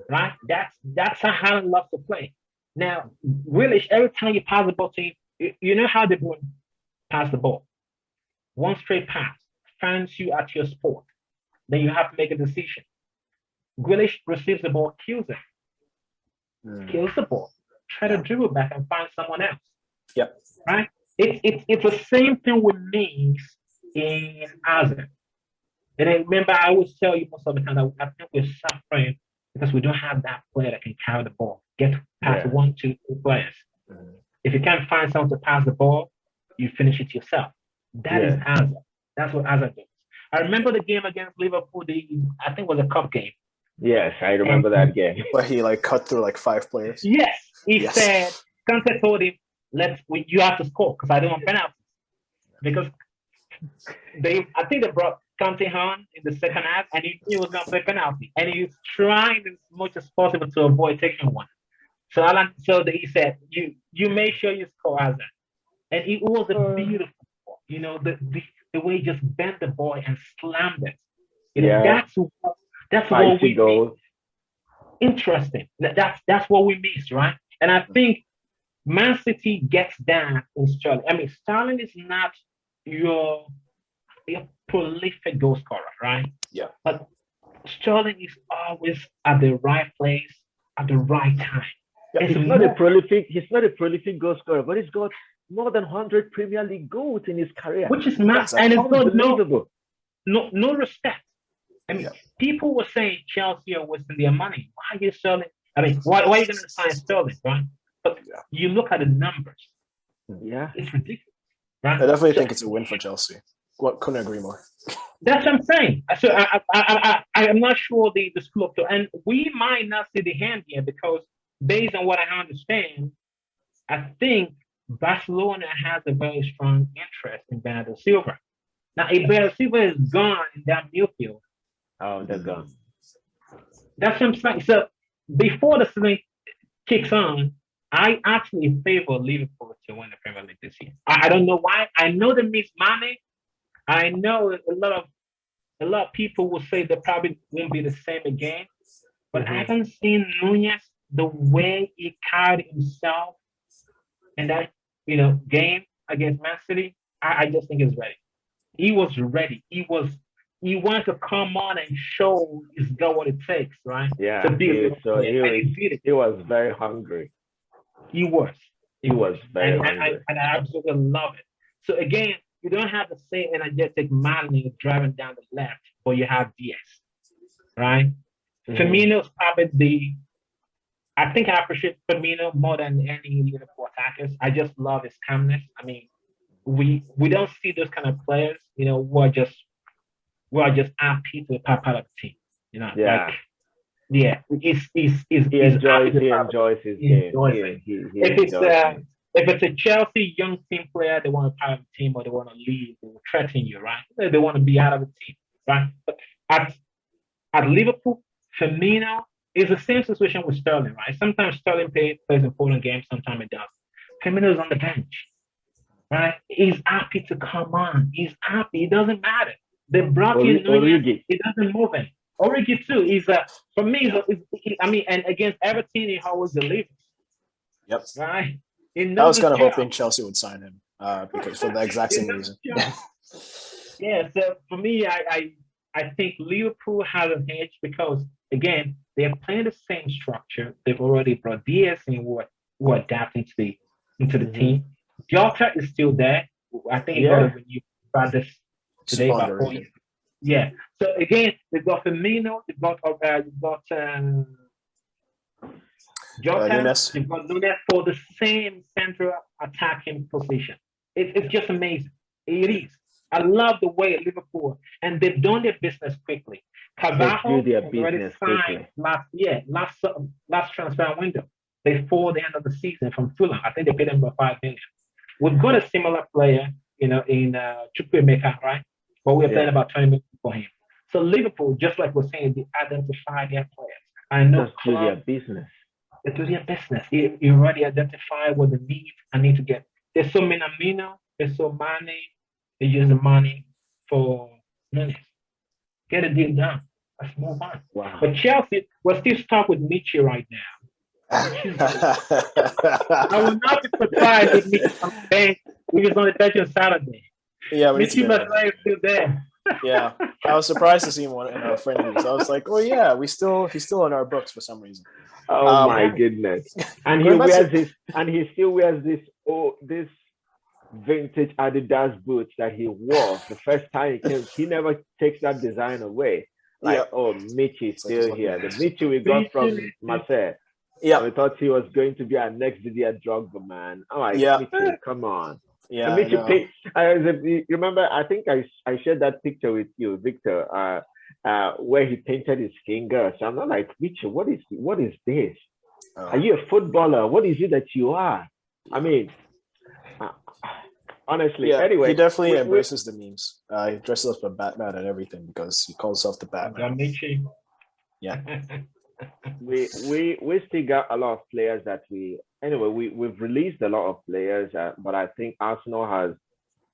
Right? That's how Haaland loves to play. Now, Grealish, every time you pass the ball to him, you know how they pass the ball. One straight pass finds you at your spot. Then you have to make a decision. Grealish receives the ball, kills it. Kills the ball. Try to dribble back and find someone else. Yep. Right? It's the same thing with me in Hazard. And I remember I always tell you most of the time that I think we're suffering because we don't have that player that can carry the ball, get past 1, 2, 3 players. If you can't find someone to pass the ball, you finish it yourself. That is Hazard. That's what Hazard does. I remember the game against Liverpool, I think it was a cup game. Yes, I remember that game. Where he cut through 5 players. Yes, he said, Conte told him, you have to score because I don't want penalties. Because I think they brought Conte on in the second half, and he knew he was going to play penalty, and he was trying as much as possible to avoid taking one. So he said, "You make sure you score Hazard," and it was a beautiful ball. You know, the way he just bent the ball and slammed it. You know, that's what we miss. Interesting. That's what we missed, right? And I think Man City gets that in Sterling. I mean, Sterling is not your prolific goal scorer, right? Yeah. But Sterling is always at the right place at the right time. Yeah, he's not a prolific goal scorer, but he's got more than 100 Premier League goals in his career, which is mad, and it's unbelievable. No respect. I mean, people were saying Chelsea are wasting their money. Why are you Sterling? I mean, why are you going to sign Sterling, right? But you look at the numbers. Yeah, it's ridiculous. Right? I definitely think it's a win for Chelsea. Couldn't agree more. That's what I'm saying. So I am not sure the school of thought, and we might not see the hand here because based on what I understand, I think Barcelona has a very strong interest in Bernardo Silva. Now, if Bernardo Silva is gone in that midfield, they're gone. That's what I'm saying. So before the season kicks on, I actually favor Liverpool to win the Premier League this year. I don't know why. I know they miss Mane. I know a lot of people will say they probably won't be the same again. But I haven't seen Nunez the way he carried himself in that game against Man City. I just think he's ready. He was ready. He wanted to come on and show he's got what it takes, right? Yeah. He was very hungry. He was very hungry. And I absolutely love it. So again, you don't have the same energetic Mane driving down the left, but you have Diaz, right? Firmino's probably I think I appreciate Firmino more than any Liverpool attackers. I just love his calmness. I mean, we don't see those kind of players, who are just happy to be part of the team. He enjoys his game. If it's a Chelsea young team player, they want to be part of the team or they want to leave, they will threaten you, right? They want to be out of the team, right? But at Liverpool, Firmino It's the same situation with Sterling, right? Sometimes Sterling plays important games, sometimes it doesn't. Firmino's on the bench, right? He's happy to come on. He's happy. It doesn't matter. They brought in Nunez. It doesn't move him. Origi too. For me. And against Everton, he always delivers. Yep. Right. I was kind of hoping Chelsea would sign him because for the exact same reason. Yeah. So for me, I think Liverpool has an edge because again they're playing the same structure. They've already brought Diaz in who adapt into the team. Jota is still there. I think he got it when you brought this today about 4 years. Yeah. So again, they've got Firmino, they've got Jota, they've got Nunez for the same central attacking position. It's just amazing. It is. I love the way Liverpool, and they've done their business quickly. Carvalho already signed last transfer window before the end of the season from Fulham. I think they paid him about 5 million. We've got a similar player, in Chukwuemeka, right? But we're paying about 20 million for him. So Liverpool, just like we're saying, they identify their players. I know do their business. They do their business. You already identify what the needs I need to get. There's so Minamino, there's so Mane. They use the money for minutes. Get a deal done. Let's move on. Wow. But Chelsea, we're still stuck with Michi right now. I will not be surprised if Michi comes back. We just on the bench on Saturday. Yeah, Michi Batshuayi is still there. Yeah, I was surprised to see him in our friendlies. I was like, oh yeah, he's still in our books for some reason. Oh my goodness! And he still wears this vintage Adidas boots that he wore the first time he came. He never takes that design away. Michi's still here. The Michi we got from Marseille. Yeah, we thought he was going to be our next Didier Drogba, man. Oh, Michi, come on. Yeah, you remember? I think I shared that picture with you, Victor. Where he painted his finger. So I'm not like, Michi, what is this? Are you a footballer? What is it that you are? I mean. Honestly, anyway, he definitely embraces the memes. He dresses up as Batman and everything because he calls himself the Batman. Yeah. we still got a lot of players that we've released a lot of players, but I think Arsenal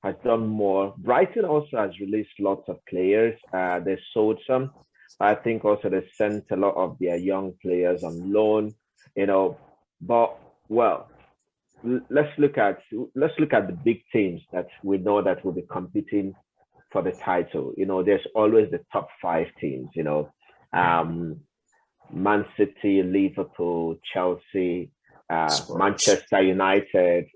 has done more. Brighton also has released lots of players. They sold some. I think also they sent a lot of their young players on loan. But let's look at the big teams that we know that will be competing for the title. There's always the top 5 teams. Man City, Liverpool, Chelsea, Manchester United,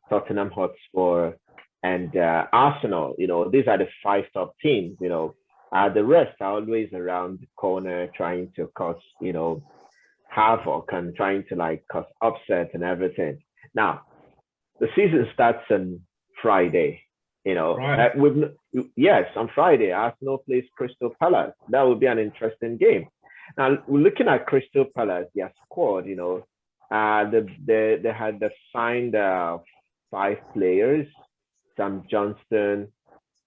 Tottenham Hotspur, and Arsenal. These are the 5 top teams. The rest are always around the corner trying to cause havoc and trying to cause upset and everything. Now, the season starts on Friday. Right. On Friday, Arsenal plays Crystal Palace. That will be an interesting game. Now, we're looking at Crystal Palace, their squad. They had signed 5 players: Sam Johnston,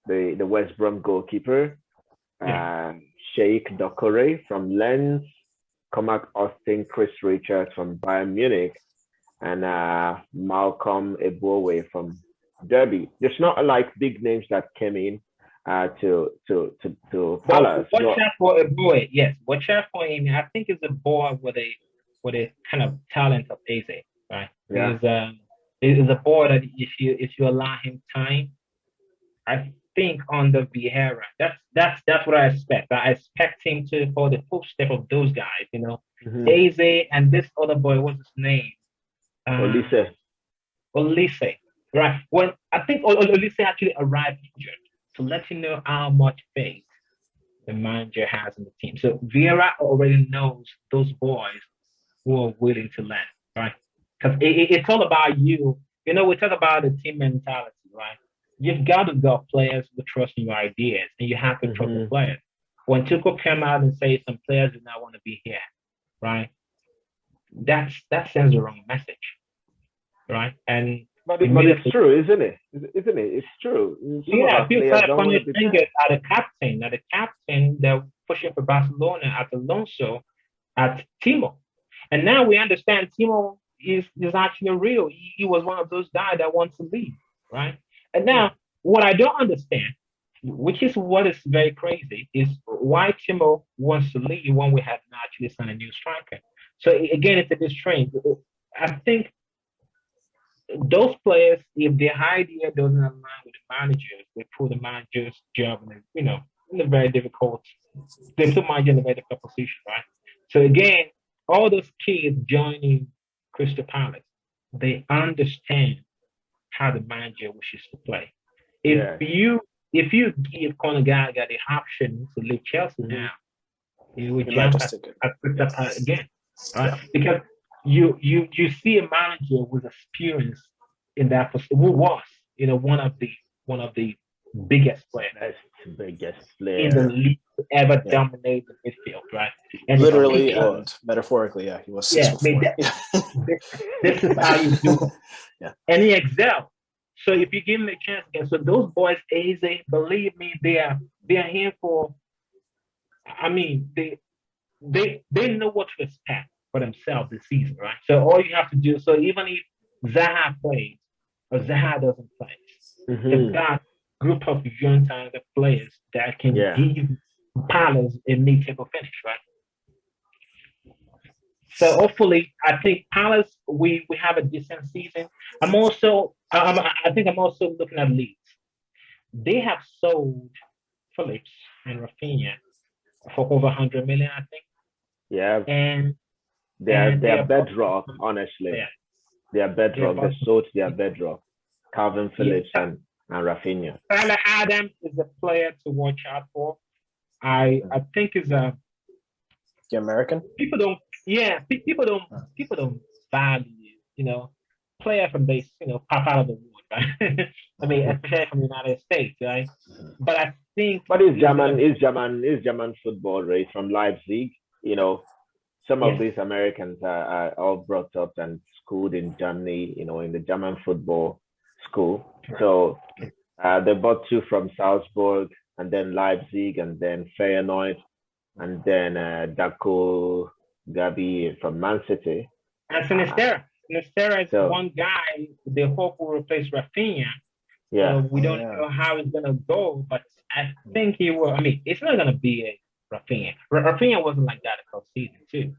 the West Brom goalkeeper, Sheikh Dokore from Lens, Cormac Austin, Chris Richards from Bayern Munich, and Malcolm Ebowe from Derby. There's not big names that came in to Palace. Watch out for Ebowe. Yes, watch out for him. I think it's a boy with a kind of talent of Eze, right? Yeah. He's a boy that if you allow him time, I think under Vieira, that's what I expect. I expect him to follow the footstep of those guys. Eze and this other boy. What's his name? Olise, right? When I think Olise actually arrived injured, to let you know how much faith the manager has in the team. So Vieira already knows those boys who are willing to learn, right? Because it's all about you. We talk about the team mentality, right? You've got to got players who trust in your ideas, and you have to trust the players. When Tuchel came out and said some players do not want to be here, right? That sends the wrong message, right? But it's true, isn't it? It's true. People start pointing fingers at the captain. They're pushing for Barcelona at Alonso at Timo. And now we understand Timo is actually real. He was one of those guys that wants to leave, right? And now, what I don't understand, which is what is very crazy, is why Timo wants to leave when we have not actually signed a new striker. So again, it's a bit strange. I think those players, if their idea doesn't align with the managers, they put the manager's job in in a very difficult. They put manager in a very difficult position, right? So again, all those kids joining Crystal Palace, they understand how the manager wishes to play. If you if you give Conor Gallagher the option to leave Chelsea now, he would jump at Crystal Palace again, right? Because you see a manager with experience in that position, who was one of the biggest players in the league to ever dominate the midfield, right? And literally and metaphorically, he was 6'4". This is how you do it. And he excelled. So if you give him a chance again, so those boys, easy, believe me, they are here for. I mean, they know what to expect for themselves this season, right? So all you have to do, so even if Zaha plays or Zaha doesn't play, they've got a group of young talented players that can give Palace a mid-table finish, right? So hopefully, I think Palace we have a decent season. I think I'm also looking at Leeds. They have sold Phillips and Rafinha for over 100 million, I think. Yeah. And they're bedrock, honestly. Yeah. They are bedrock. They sold their bedrock. Calvin Phillips and Rafinha. Tyler Adams is a player to watch out for. I think is a the American. People don't value, player from this, pop out of the wood, right? I mean, especially from the United States, right? But I think is German football, right? From Leipzig, some of these Americans are all brought up and schooled in Germany, in the German football school. Right. So they bought two from Salzburg, and then Leipzig, and then Feyenoord, and then Darko Gabi from Man City. And Sinistera is one guy they hope will replace Rafinha. Yeah. So we don't know how it's going to go, but I think he will. I mean, it's not going to be a Rafinha. Rafinha wasn't like that across season too.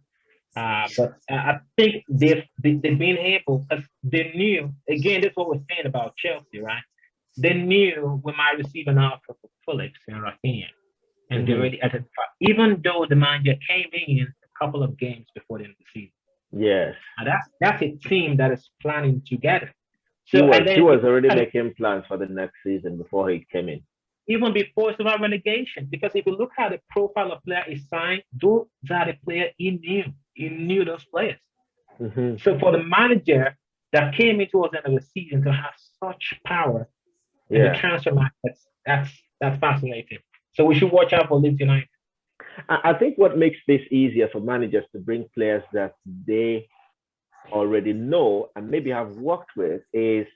But I think they've been able, because they knew, again, that's what we're saying about Chelsea, right? They knew we might receive an offer for Phillips and Rafinha. And they already identified, even though the manager came in a couple of games before the end of the season. Yes. And that's a team that is planning together. So he was already making plans for the next season before he came in. Even before it's about relegation. Because if you look at the profile of player he signed, those are the players he knew. He knew those players. So for the manager that came in towards the end of the season to have such power in the transfer market, that's fascinating. So we should watch out for Leeds United. I think what makes this easier for managers to bring players that they already know and maybe have worked with is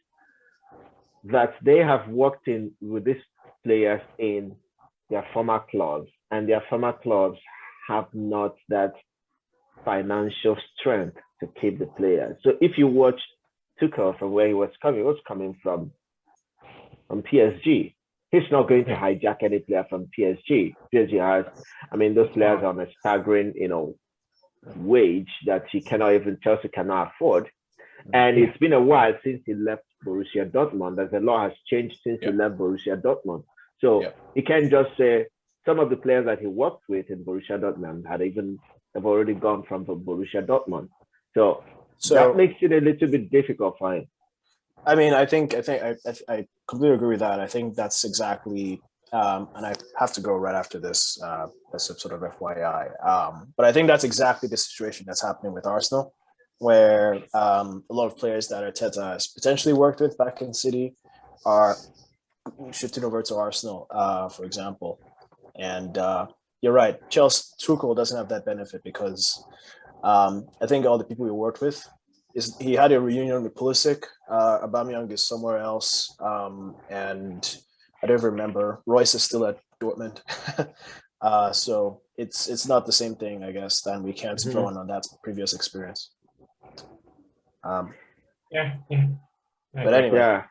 that they have worked with these players in their former clubs, and their former clubs have not that financial strength to keep the players. So if you watch Tuchel from where he was coming from PSG. He's not going to hijack any player from PSG. PSG has, those players are on a staggering, wage that Chelsea cannot afford. And it's been a while since he left Borussia Dortmund. As a lot has changed since he left Borussia Dortmund. So he can't just say some of the players that he worked with in Borussia Dortmund have already gone from Borussia Dortmund. So that makes it a little bit difficult for him. I think I completely agree with that. I think that's exactly, and I have to go right after this as a sort of FYI. But I think that's exactly the situation that's happening with Arsenal, where a lot of players that Arteta has potentially worked with back in City are shifting over to Arsenal, for example. And you're right, Tuchel doesn't have that benefit because I think all the people he worked with, he had a reunion with Pulisic. Aubameyang is somewhere else, and I don't remember. Royce is still at Dortmund. So it's not the same thing, I guess. Then we can't Mhm. draw on that previous experience. Yeah. I But agree. anyway, Yeah.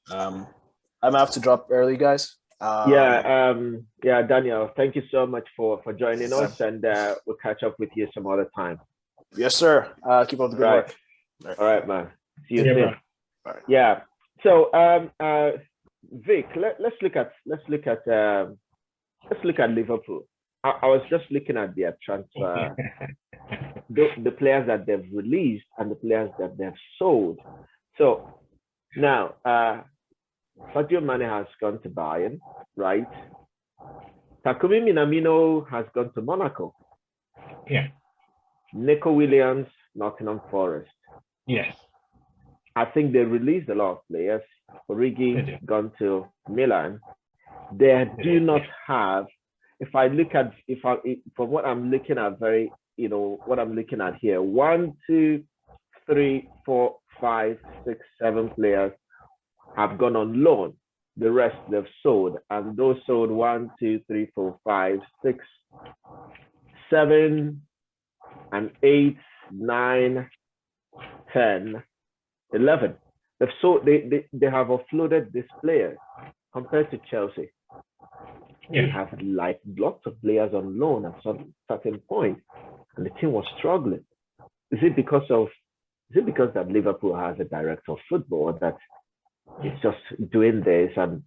I'm gonna have to drop early, guys. Yeah, Daniel, thank you so much for joining Yeah. us, and we'll catch up with you some other time. Yes, sir. Keep up the good Right. work. All right, man. See you Yeah, soon. bro. All right. Yeah. So, Vic, let's look at Liverpool. I was just looking at their transfer, the players that they've released and the players that they've sold. So now, Sadio Mane has gone to Bayern, right? Takumi Minamino has gone to Monaco. Yeah. Nico Williams, Nottingham Forest. Yes. I think they released a lot of players. Origi gone to Milan. They do not have. From what I'm looking at, what I'm looking at here, 1, 2, 3, 4, 5, 6, 7 players have gone on loan. The rest they've sold, and those sold 1, 2, 3, 4, 5, 6, 7, and 8, 9, 10, 11. They've sold. They have offloaded these players compared to Chelsea. Yeah. They have like lots of players on loan at some certain point, and the team was struggling. Is it because that Liverpool has a director of football that is just doing this, and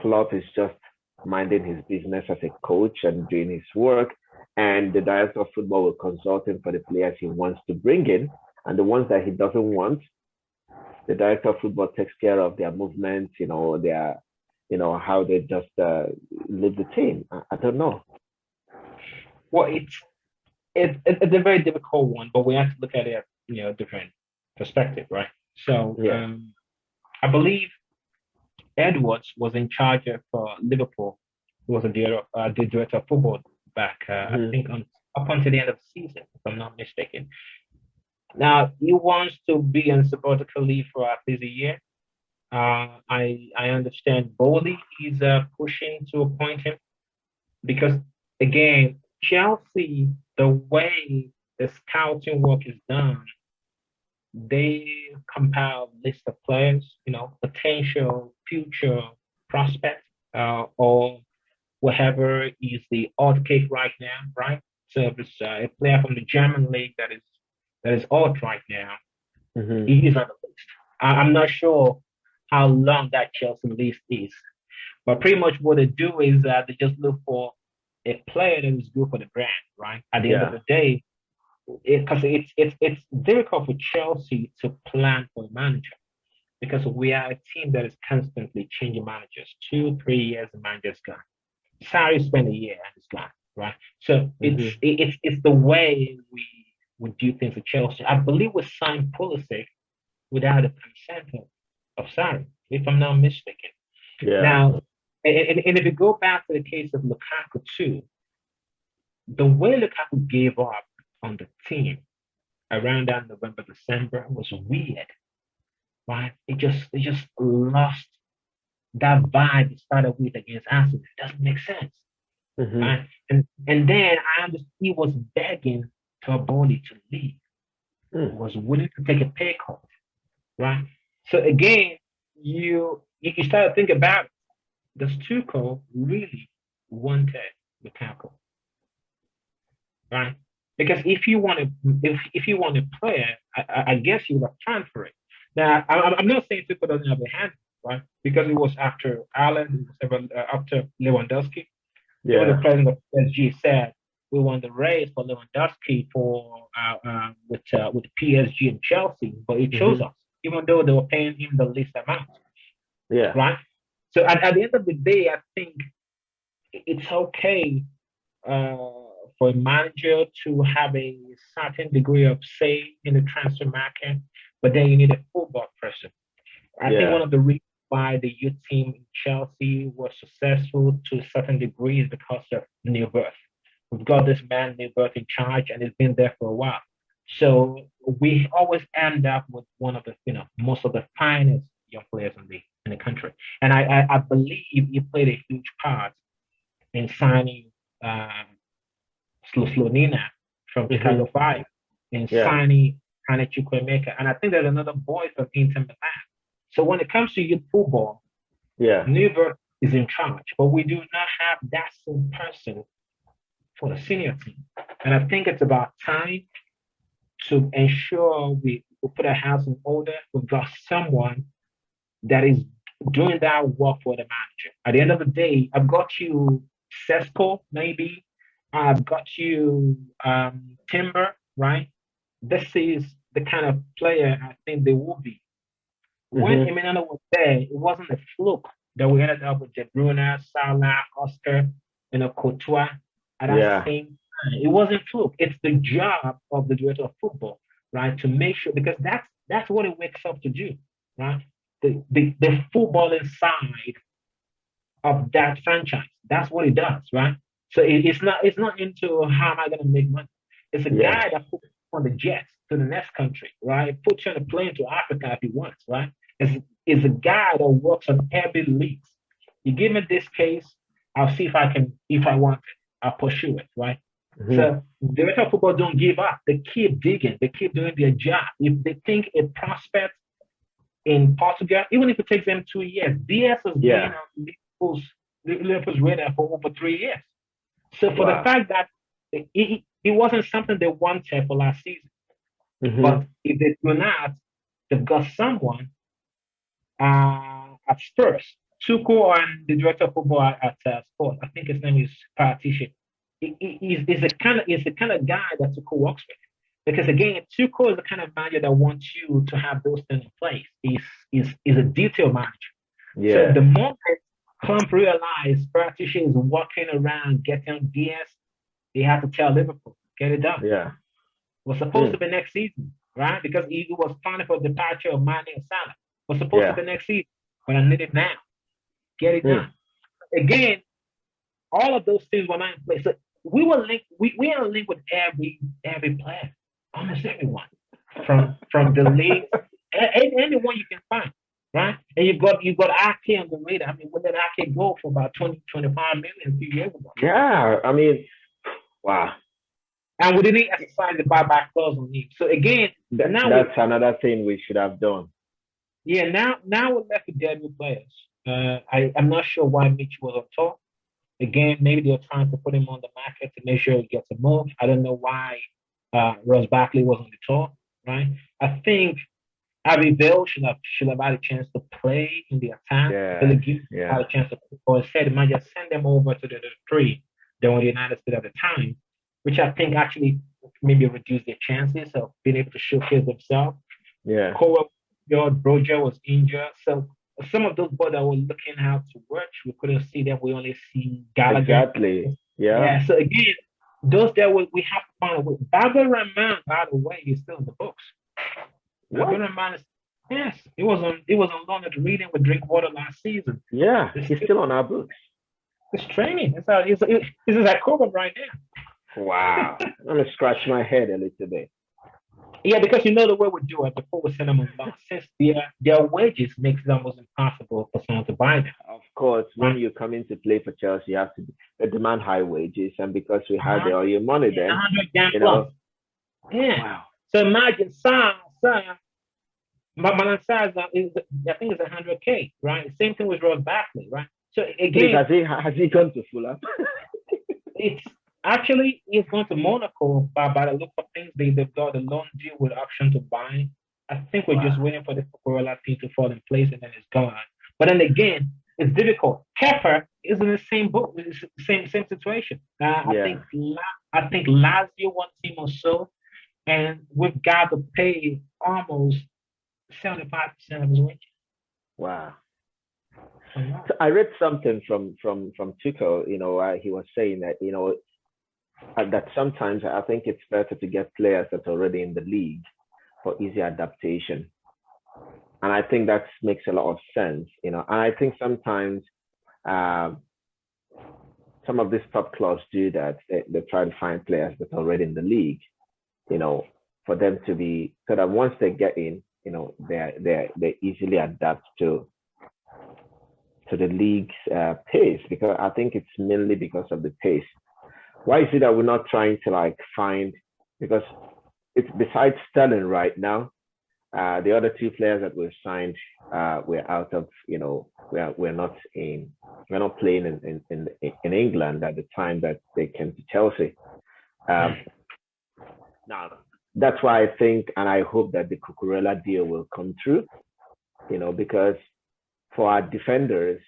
Klopp is just minding his business as a coach and doing his work, and the director of football will consult him for the players he wants to bring in, and the ones that he doesn't want, the director of football takes care of their movements, how they just lead the team. I don't know. Well, it's a very difficult one, but we have to look at it, different perspective, right? So, Yeah. I believe Edwards was in charge of Liverpool. He was the director of football back, I think, up until the end of the season, if I'm not mistaken. Now he wants to be on sabbatical leave for at least a year. I understand Bowley is pushing to appoint him because again, Chelsea, the way the scouting work is done, they compile list of players, potential future prospects, or whatever is the odd case right now, right? So if it's a player from the German league that is odd right now, he is on the list. I'm not sure how long that Chelsea list is, but pretty much what they do is they just look for a player that is good for the brand, right? At the end of the day, because it's difficult for Chelsea to plan for a manager because we are a team that is constantly changing managers. 2, 3 years, the manager's gone. Sarri spent a year and it's gone, right? So it's the way we do things at Chelsea. I believe we signed Pulisic without the consent of Sarri, if I'm not mistaken. Yeah. Now, and if you go back to the case of Lukaku too, the way Lukaku gave up on the team around that November, December was weird, right? It just lost that vibe it started with against Arsenal. It doesn't make sense. Right? And then I understood he was begging Torboli to leave. Was willing to take a pay cut. Right? So again, you start to think about it. Does Tuchel really wanted Lukaku? Right? Because if you want a player, I guess you would have planned for it. Now, I'm not saying Tuchel doesn't have a hand, right? Because it was after Ireland, it was after Lewandowski. Yeah. The president of PSG said we won the race for Lewandowski with PSG and Chelsea, but he chose us, even though they were paying him the least amount. Yeah. Right. So at the end of the day, I think it's okay for a manager to have a certain degree of say in the transfer market, but then you need a football person. I think one of the reasons why the youth team in Chelsea was successful to a certain degree is because of New Birth. We've got this man, New Birth, in charge, and he's been there for a while. So we always end up with one of the, most of the finest young players in the country. And I believe he played a huge part in signing uh, Slonina from Chicago Fire and Yeah. signing Hane Chukwuemeka. And I think there's another boy from Inter Milan. So when it comes to youth football, Yeah. Never is in charge, but we do not have that same person for the senior team. And I think it's about time to ensure we put our house in order. We've got someone that is doing that work for the manager. At the end of the day, I've got you Sesko, maybe. I've got you Timber, right? This is the kind of player I think they will be. When Emiliano was there, it wasn't a fluke that we ended up with De Bruyne, Salah, Oscar, Courtois at that same time. It wasn't fluke. It's the job of the director of football, right, to make sure, because that's what it wakes up to do, right? The football inside of that franchise. That's what it does, right? So it's not into how am I going to make money. It's a guy that puts on the jets to the next country, right? Puts you on a plane to Africa if he wants, right? It's a guy that works on every league. You give me this case, I'll see if I want it, I'll pursue it, right? So the director of football don't give up. They keep digging. They keep doing their job. If they think a prospect in Portugal, even if it takes them 2 years, Diaz has been on Liverpool's radar for over 3 years. So for the fact that it wasn't something they wanted for last season, but if they do not, they've got someone at Spurs. Tuchel and the director of football at Spurs, I think his name is Partition. He's the kind of guy that Tuchel works with. Because again, Tuchel is the kind of manager that wants you to have those things in place. He's a detail manager. Yeah. So the moment Klopp realized Partition is walking around getting DS, he had to tell Liverpool, get it done. Yeah. It was supposed to be next season, right? Because he was planning for the departure of Mane and Salah. It was supposed to be next season, but I need it now. Get it done. Again, all of those things were not in place. So we were linked. We are linked with every player, almost everyone, from the league, anyone you can find, right? And you've got Ake on the radar. I mean, when did Ake go for about 20-25 million a few years ago? Yeah, I mean, wow. And we didn't exercise the buyback clause on him. So again, that's another thing we should have done. Yeah, now we're left with dead with players. I'm not sure why Mitch was on top. Again, maybe they're trying to put him on the market to make sure he gets a move. I don't know why Ross Barkley was on the top, right? I think Abby Bell should have had a chance to play in the attack. Had a chance to play. Or instead, they might just send them over to the three that were the United States at the time, which I think actually maybe reduced their chances of being able to showcase themselves. Yeah. Broja was injured. So some of those boys that were looking out to work, we couldn't see them. We only see Gallagher. Exactly. Yeah. So again, those that we have to find a way. Baba Rahman, by the way, is still in the books. Baba Rahman yes, he was on loan at Reading with Drinkwater last season. Yeah, he's still on our books. He's training. He's at Cobra right now. Wow. I'm gonna scratch my head a little bit. Yeah, because you know the way we do it before we send them on loan. Since their wages makes it almost impossible for someone to buy them. Of course, when you come in to play for Chelsea, you have to demand high wages, and because we had all your money then, you know. Yeah. Wow. So imagine Malan Sarr I think it's 100K, right? Same thing with Ross Barkley, right? So again, has he gone to Fulham? He's gone to Monaco, but by the look of things, they've got a loan deal with option to buy. I think we're just waiting for the Cucurella thing to fall in place, and then it's gone. But then again, it's difficult. Kepa is in the same boat, same situation. I think Lazio wants him or so, and we've got to pay almost 75% of his wages. Wow. So I read something from Tuchel. You know, he was saying that that sometimes I think it's better to get players that are already in the league for easy adaptation, and I think that makes a lot of sense. And I think sometimes some of these top clubs do that. They try to find players that are already in the league, for them to be, so that once they get in, they easily adapt to the league's pace, because I think it's mainly because of the pace. Why is it that we're not trying to like find, because it's besides Sterling right now, the other two players that we've signed, we're out of, we're not playing in England at the time that they came to Chelsea. Now, that's why I think and I hope that the Cucurella deal will come through, because for our defenders,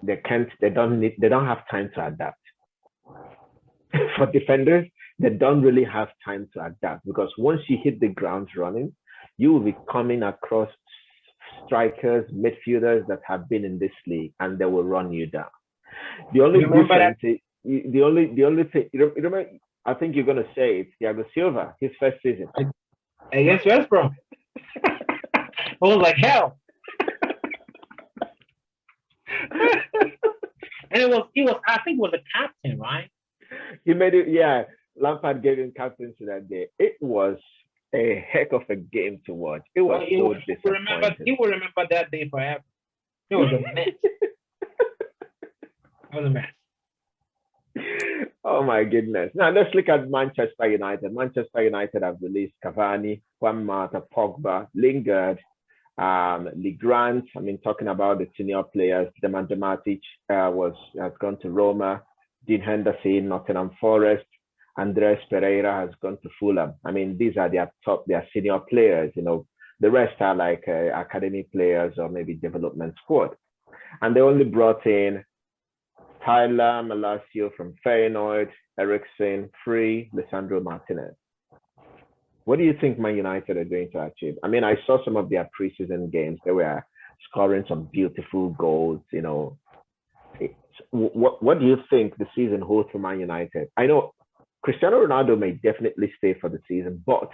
they don't have time to adapt. For defenders, they don't really have time to adapt, because once you hit the ground running, you will be coming across strikers, midfielders that have been in this league, and they will run you down. The only difference, the only thing, you remember, I think you're gonna say it's Thiago Silva, his first season against West Brom. I was like, hell. And he was, I think, was a captain, right? He made it, yeah. Lampard gave him captaincy that day. It was a heck of a game to watch. It was so disappointing. He will remember that day forever. It was a mess. It was a mess. Oh my goodness. Now let's look at Manchester United. Manchester United have released Cavani, Juan Mata, Pogba, Lingard, Lee Grant. I mean, talking about the senior players, Nemanja Matic has gone to Roma, Dean Henderson, Nottingham Forest, Andres Pereira has gone to Fulham. I mean, these are their senior players. The rest are like academy players or maybe development squad. And they only brought in Tyler Malacio from Feyenoord, Eriksen, Free, Lisandro Martinez. What do you think Man United are going to achieve? I mean, I saw some of their preseason games. They were scoring some beautiful goals. What do you think the season holds for Man United? I know Cristiano Ronaldo may definitely stay for the season, but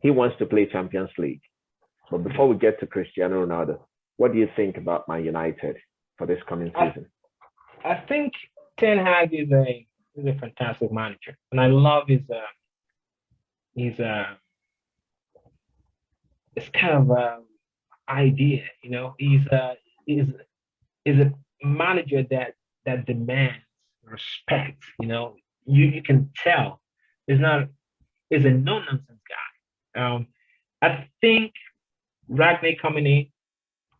he wants to play Champions League. But before we get to Cristiano Ronaldo, what do you think about Man United for this coming season? I think Ten Hag is a fantastic manager, and I love his kind of idea. He's a manager that demands respect. You can tell he's a no-nonsense guy. I think Ragnick coming in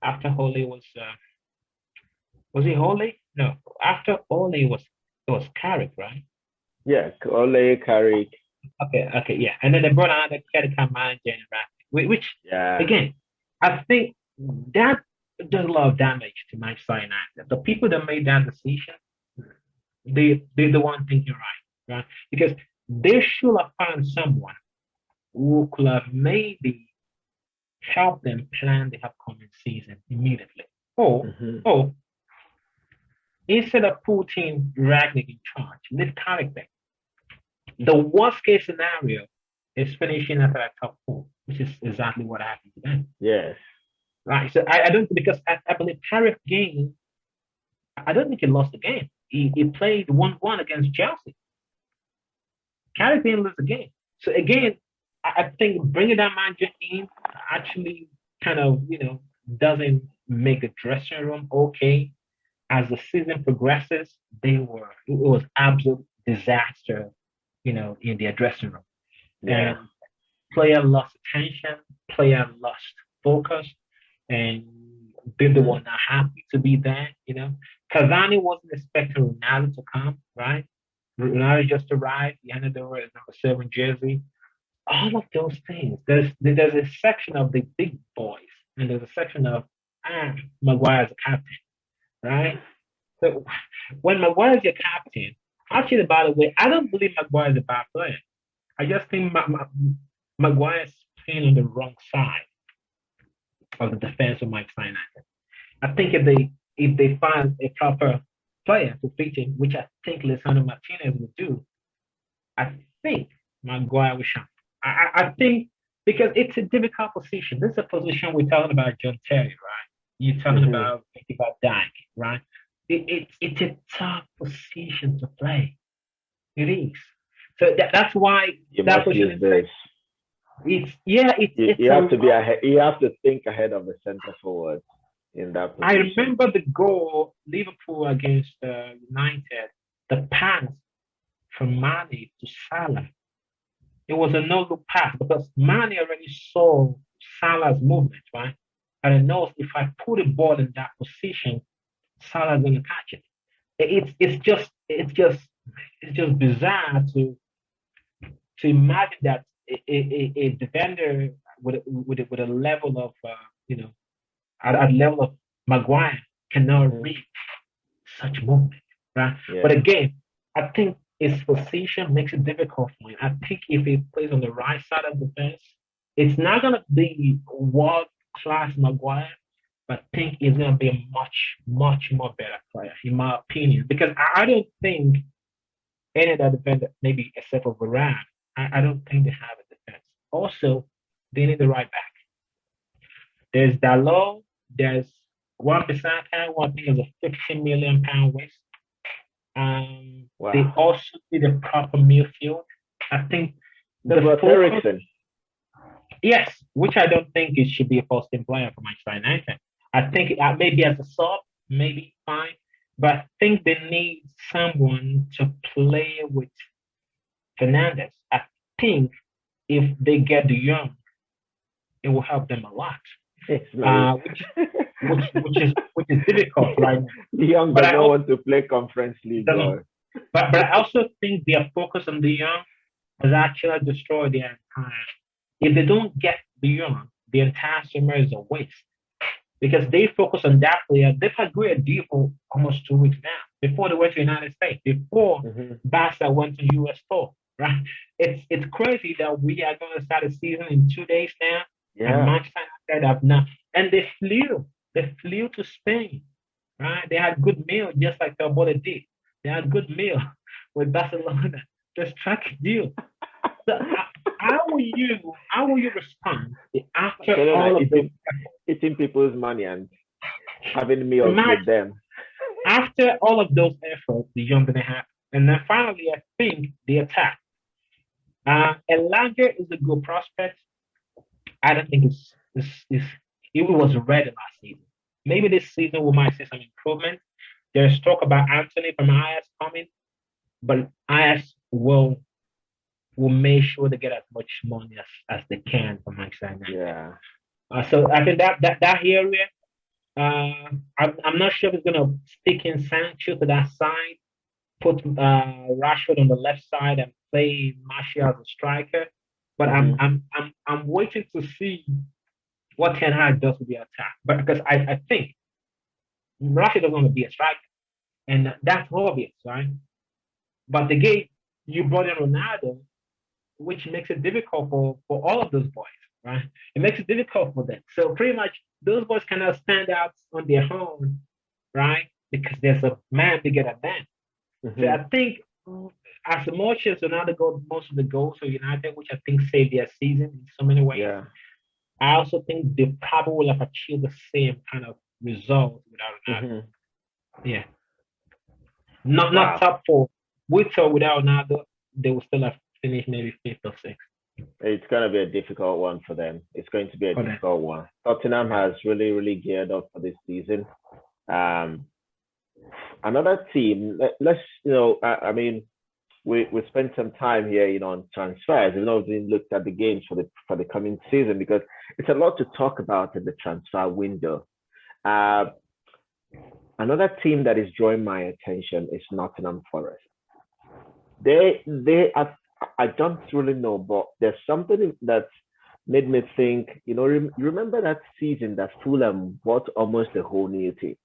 after Ole was he Ole? No, after Ole it was Carrick, right? Yeah, Ole, Carrick. Okay, yeah. And then they brought another Carrick manager in Ragnick, which again, I think that does a lot of damage to Manchester United. The people that made that decision, they're the one thinking right? Because they should have found someone who could have maybe helped them plan the upcoming season immediately. Or instead of putting Ragnick in charge, leave Carrick there. The worst case scenario is finishing at the top 4, which is exactly what happened to them. Yes. Right. So I don't, because I believe Carrick game, I don't think he lost the game. He played 1-1 against Chelsea. Carrick didn't lose the game. So again, I think bringing that manager in actually kind of, doesn't make the dressing room okay. As the season progresses, it was absolute disaster, in their dressing room. Yeah. And player lost attention, player lost focus, and they were not happy to be there, Cavani wasn't expecting Ronaldo to come, right? Ronaldo just arrived, he handed over his number 7 jersey. All of those things. There's a section of the big boys, and there's a section of Maguire's a captain, right? So when Maguire's your captain, actually, by the way, I don't believe Maguire is a bad player. I just think Maguire's playing on the wrong side of the defense of Manchester United. I think if they find a proper player to fit in, which I think Lisandro Martinez will do, I think Maguire will shine. I think because it's a difficult position. This is a position we're talking about John Terry, right? You're talking about Dyke, right? It's a tough position to play. It is. So that's why you must use this. You have to be ahead. You have to think ahead of the centre forward in that position. I remember the goal Liverpool against United the pass from Mane to Salah. It was a no-look pass because Mane already saw Salah's movement, right? And he knows if I put the ball in that position, Salah's gonna catch it. It's just bizarre to imagine that a defender with a level of at level of Maguire cannot read such movement, right? Yeah. But again, I think his position makes it difficult for him. I think if he plays on the right side of the fence, it's not gonna be world class Maguire, but I think he's gonna be a much, much more better player, in my opinion. Because I don't think any other defender, maybe except for Varane, I don't think they have a defense. Also, they need the right back. There's Dalot, there's one Bissaka, who I think is a £15 million waste. Wow. They also need a proper midfield. I think The focus- Ericsson. yes, which I don't think it should be a first team player for Manchester United. I think maybe as a sub, maybe fine, but I think they need someone to play with Fernandez. I think if they get the young, it will help them a lot. It's not. Which is difficult right now. The young But does I not hope- want to play Conference League. Doesn't- Or, But I also think their focus on the young has actually destroyed their entire. If they don't get the young, the entire summer is a waste because they focus on that player. They've had great deal for almost 2 weeks now. Before they went to the United States, before Barca went to US tour, right? It's crazy that we are going to start a season in 2 days now, and yeah. Manchester United have not, and they flew to Spain, right? They had good meal just like the Bola did. They had good meal with Barcelona. They struck a deal. So how will you respond after all of this? Eating people's money and having meals with them. After all of those efforts, the young gonna happen. And then finally, I think the attack. Elanga is a good prospect. I don't think it was ready last season. Maybe this season we might see some improvement. There's talk about Anthony from Ajax coming, but Ajax will make sure they get as much money as they can from Manchester United. Yeah. So I think that area, I'm not sure if it's gonna stick in Sancho to that side, put Rashford on the left side and play Martial as a striker. But I'm waiting to see what Ten Hag does with the attack. But because I think Rashford is going to be a striker, and that's obvious, right? But the game you brought in Ronaldo, which makes it difficult for all of those boys, right? It makes it difficult for them. So pretty much those boys cannot stand out on their own, right? Because there's a man to get a man. So I think as much as Ronaldo got most of the goals for United, which I think saved their season in so many ways, I also think they probably will have achieved the same kind of result without Ronaldo. Yeah. Not top four. With or without Ronaldo, they will still have finished maybe 5th or 6th. It's going to be a difficult one for them. It's going to be a difficult one. Tottenham has really, really geared up for this season. Another team, let's, I mean, we spent some time here, on transfers. We've not even looked at the games for the coming season because it's a lot to talk about in the transfer window. Another team that is drawing my attention is Nottingham Forest. They I don't really know, but there's something that made me think, remember that season that Fulham bought almost a whole new team?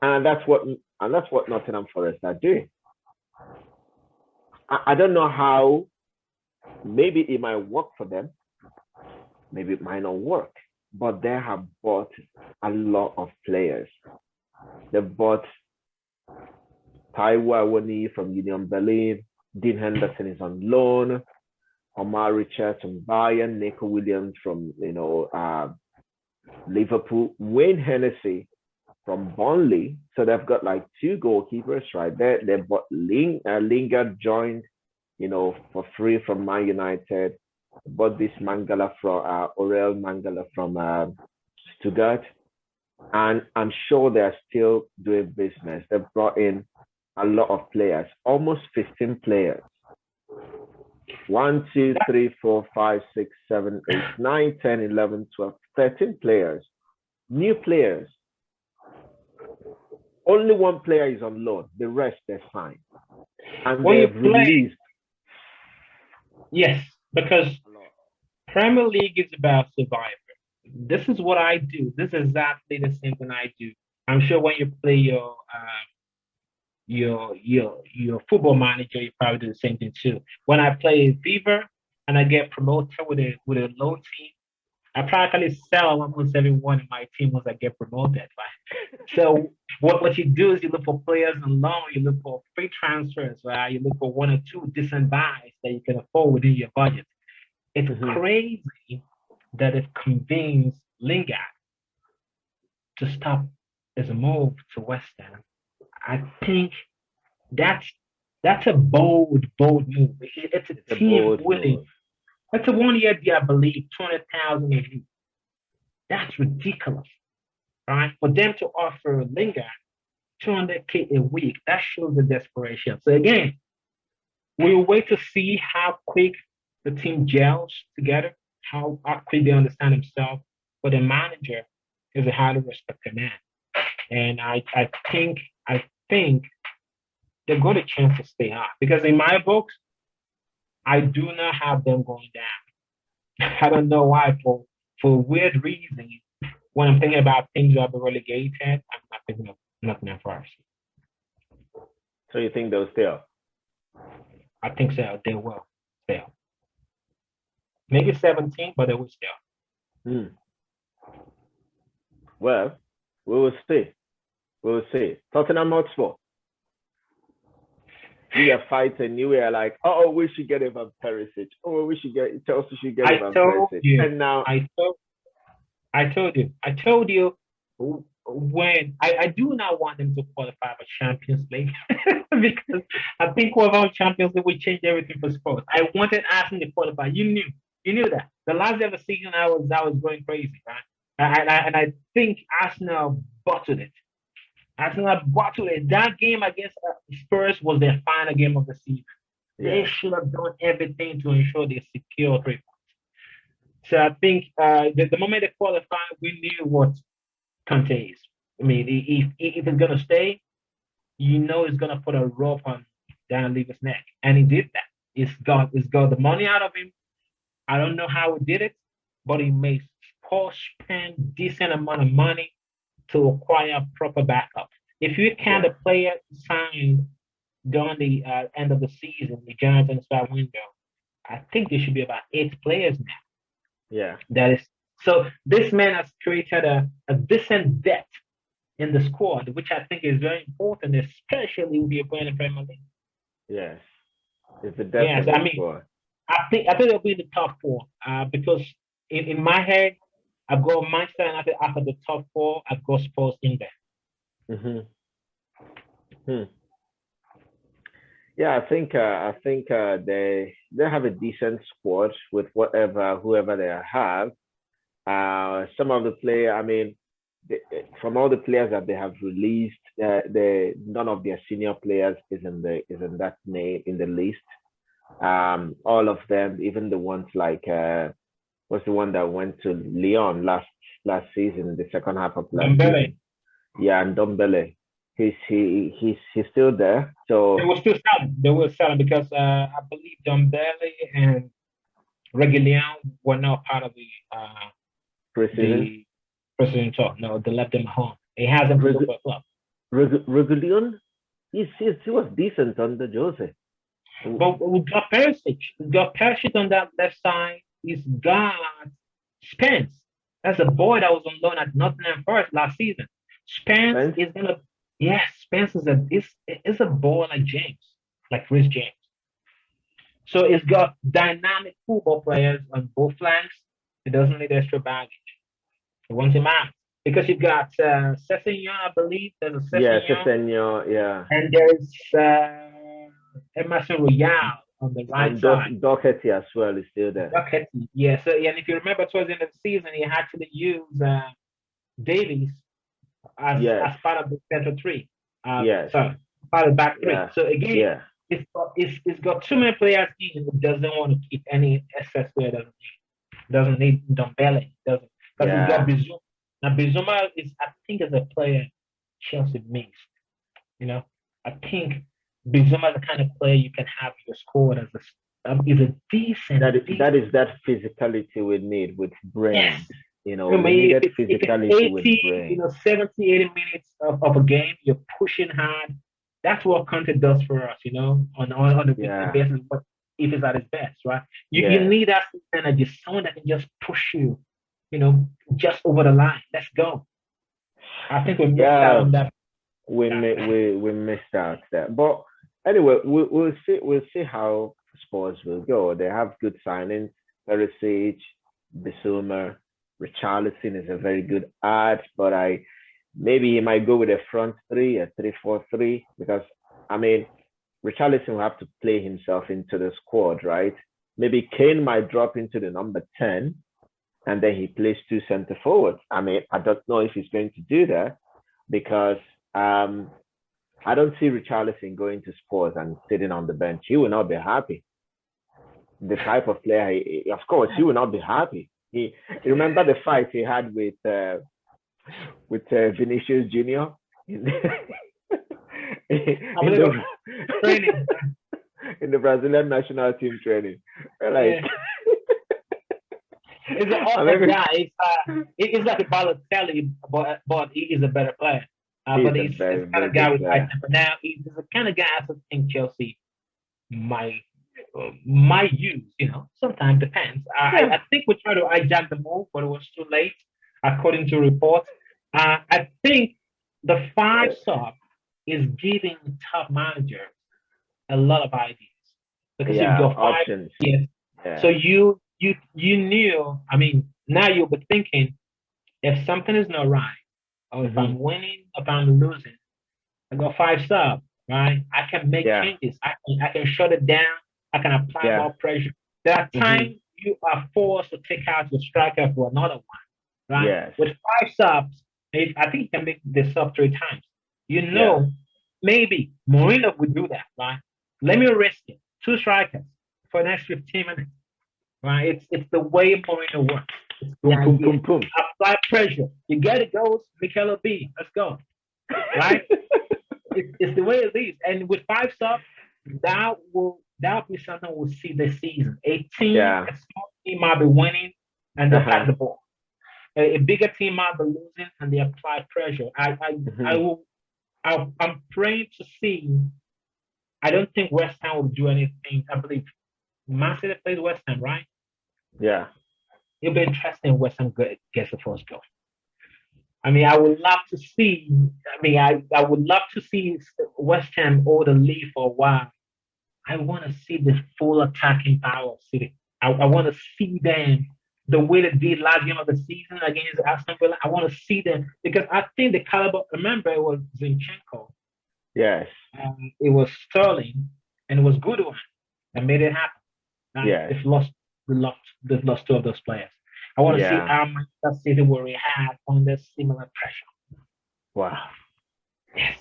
And that's what Nottingham Forest are doing. I don't know how. Maybe it might work for them. Maybe it might not work. But they have bought a lot of players. They bought Taiwo Awoniyi from Union Berlin. Dean Henderson is on loan. Omar Richards from Bayern. Nico Williams from Liverpool. Wayne Hennessy from Burnley. So they've got like 2 goalkeepers right there. They bought Lingard joined, for free from Man United. Bought this Mangala from Aurel Mangala from Stuttgart. and I'm sure they're still doing business. They've brought in a lot of players, almost 15 players. 1, 2, 3, 4, 5, 6, 7, 8, 9, 10, 11, 12, 13 players. New players. Only one player is on loan. The rest they're signed. And When you they've play, released. yes, because Premier League is about survival. This is what I do. This is exactly the same thing I do. I'm sure when you play your football manager, you probably do the same thing too. When I play Fever and I get promoted with a low team, I practically sell almost everyone in my team once I get promoted. Right? So what you do is you look for players on loan, you look for free transfers, right? You look for 1 or 2 decent buys that you can afford within your budget. It's crazy that it convinced Lingard to stop his move to West Ham. I think that's a bold move. It's a team winning. That's a 1-year deal, I believe, 200,000 a year. That's ridiculous, right? For them to offer Lingard 200K a week, that shows the desperation. So again, we'll wait to see how quick the team gels together, how quick they understand themselves. But the manager is a highly respected man, and I think they've got a chance to stay up because in my books, I do not have them going down. I don't know why. For weird reasons, when I'm thinking about things that will be relegated, I'm not thinking of Nottingham Forest. So you think they'll stay up? I think so. They will stay up. Maybe 17, but they will stay up. Well, we will see. We will see. Tottenham Hotspur. We are fighting. You were like, oh, we should get Ivan Perisic. Oh, we should get Chelsea should get Ivan Perisic. And now I told you when I do not want them to qualify for Champions League because I think without Champions League we change everything for sports. I wanted Arsenal to qualify. You knew that. The last ever season I was going crazy, right? And I think Arsenal bottled it. Arsenal bottled it. That game against Spurs was their final game of the season. Yeah. They should have done everything to ensure they secure 3 points. So I think the moment they qualified, we knew what Conte is. I mean, if it's going to stay, you know it's going to put a rope on Dan Levy's neck. And he did that. It's got the money out of him. I don't know how he did it, but he made Spurs spend decent amount of money to acquire proper backup. If you count the player signed during the end of the season, the Jonathan Star window, I think there should be about 8 players now. Yeah. That is so. This man has created a decent depth in the squad, which I think is very important, especially if you're playing in the Premier League. Yes, it's the depth of the squad. I think they'll be in the top 4 because in my head, I've got Manchester United after the top 4. I've got Spurs in there. Yeah, I think they have a decent squad with whoever they have. Some of the players, I mean, from all the players that they have released, none of their senior players is in that name in the list. All of them, even the ones like what's the one that went to Lyon last season, the second half of last season. Yeah, and Ndombele. He's still there. So they were selling because I believe Ndombele and Reguilon were not part of the preseason talk. No, they left them home. He hasn't looked for a club. Reguilon, he was decent under Jose. But we got Perisic. We got Perisic on that left side. He's got Spence. That's a boy that was on loan at Nottingham Forest last season. Spence is gonna. Yes, Spence is a boy like James, like Rhys James. So it's got dynamic football players on both flanks. It doesn't need extra baggage. It wants him out because you've got Sessegnon, I believe. There's a Sessegnon. Yeah, Sessegnon, yeah. And there's Emerson Royale on the right side. Doherty as well is still there. Doherty, yeah. So and if you remember towards the end of the season, he actually used Davies Yes. as part of the center three. Yes. So part of the back three. Yeah. So again, Yeah. it's got too many players in. It doesn't want to keep any excess player. Doesn't need Dombele. Doesn't because it's got Yeah. Bizuma. Now Bizuma is I think is a player Chelsea missed. You know, I think Bizuma is the kind of player you can have in your squad as is a decent. That is that physicality we need with brains. Yes. You know, I we mean, needed if it's physicality with 80, brains. 70, 80 minutes of a game, you're pushing hard. That's what Conte does for us, on a weekly Yeah. basis. But if it's at its best, right? You Yeah. need that energy, someone that can just push you, just over the line. Let's go. I think we missed out Yeah. on that. We missed out there. But anyway, we'll see how Spurs will go. They have good signings. Perisic, Bissouma, Richarlison is a very good ad, but maybe he might go with a front three, a 3-4-3, because I mean Richarlison will have to play himself into the squad, right? Maybe Kane might drop into the number 10 and then he plays two center forwards. I mean, I don't know if he's going to do that because I don't see Richarlison going to Spurs and sitting on the bench. He will not be happy. The type of player, of course, he will not be happy. You remember the fight he had with Vinicius Junior in the Brazilian national team training. Like, he's an awesome guy. He's like a Balotelli, but he is a better player. But he's the kind of guy with high temper. Now he's the kind of guy I think Chelsea might use. Sometimes depends. I think we tried to hijack the move, but it was too late, according to reports. I think the 5-sub is giving top managers a lot of ideas because you've got 5 options. Yes. Yeah. So you knew. I mean, now you'll be thinking if something is not right, or if I'm winning, if I'm losing, I got 5-sub, right? I can make changes. I can shut it down. I can apply more pressure. There are times you are forced to take out your striker for another one, right? Yes. With 5 subs, I think you can make the sub 3 times. Maybe Mourinho would do that, right? Let me risk it. 2 strikers for the next 15 minutes, right? It's the way Mourinho works. Boom. Apply pressure. You get it, goes Mikel B. Let's go, right? it's the way it is. And with 5 subs, that will be something we'll see this season. A small team might be winning and they pass the ball. A bigger team might be losing and they apply pressure. I'm praying to see. I don't think West Ham will do anything. I believe Man City plays West Ham, right? Yeah. It'll be interesting if West Ham gets the first goal. I mean, I would love to see. I would love to see West Ham hold the lead for a while. I want to see the full attacking power of City. I want to see them the way they did last game of the season against Aston Villa. I want to see them because I think the caliber. Remember, it was Zinchenko. Yes. It was Sterling, and it was Goodwin that made it happen. Yes. They've lost 2 of those players. I want to see how Manchester City will react under similar pressure. Wow. Yes.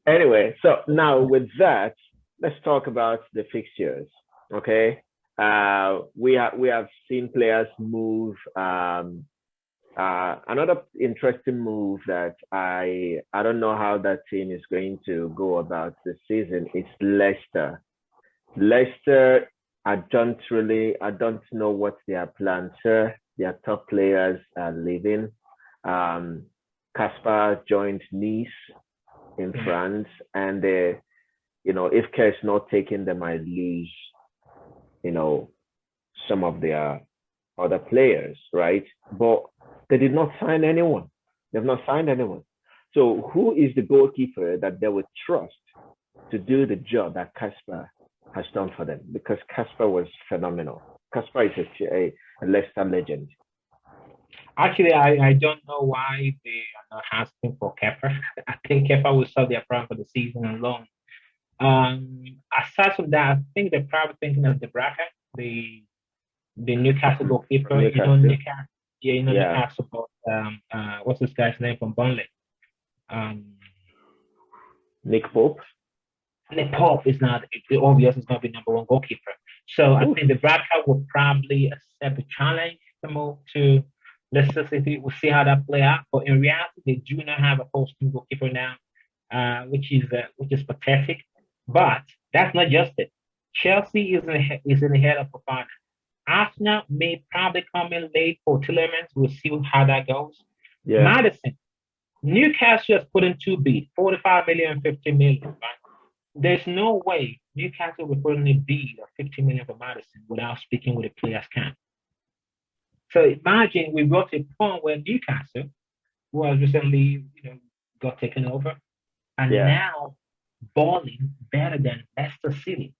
Anyway, so now with that, let's talk about the fixtures. Okay. We have seen players move. Another interesting move that I don't know how that team is going to go about this season is Leicester. Leicester, I don't know what their plans are. Their top players are leaving. Kasper joined Nice in France, and if Kerr is not taking them, I lose, some of their other players, right? But they did not sign anyone. They've not signed anyone. So who is the goalkeeper that they would trust to do the job that Kasper has done for them? Because Kasper was phenomenal. Kasper is a Leicester legend. Actually, I don't know why they are not asking for Kepa. I think Kepa will solve their problem for the season alone. Aside from that, I think they're probably thinking of the bracket, the Newcastle goalkeeper. Newcastle. Newcastle. But what's this guy's name from Burnley? Um, Nick Pope. Nick Pope is not obvious. Is going to be number one goalkeeper. So I Oof. think the Barca will probably accept the challenge to move to Leicester City. We'll see how that play out. But in reality, they do not have a first team goalkeeper now, which is pathetic. But that's not just it. Chelsea is in the head of the final. Arsenal may probably come in late for Tillemans. We'll see how that goes. Yeah. Madison, Newcastle has put in two bids, 45 million, 50 million. Right? There's no way Newcastle will put in a bid of 50 million for Madison without speaking with the players' camp. So imagine we got to a point where Newcastle, who has recently, got taken over, and Yeah. now balling better than Leicester City.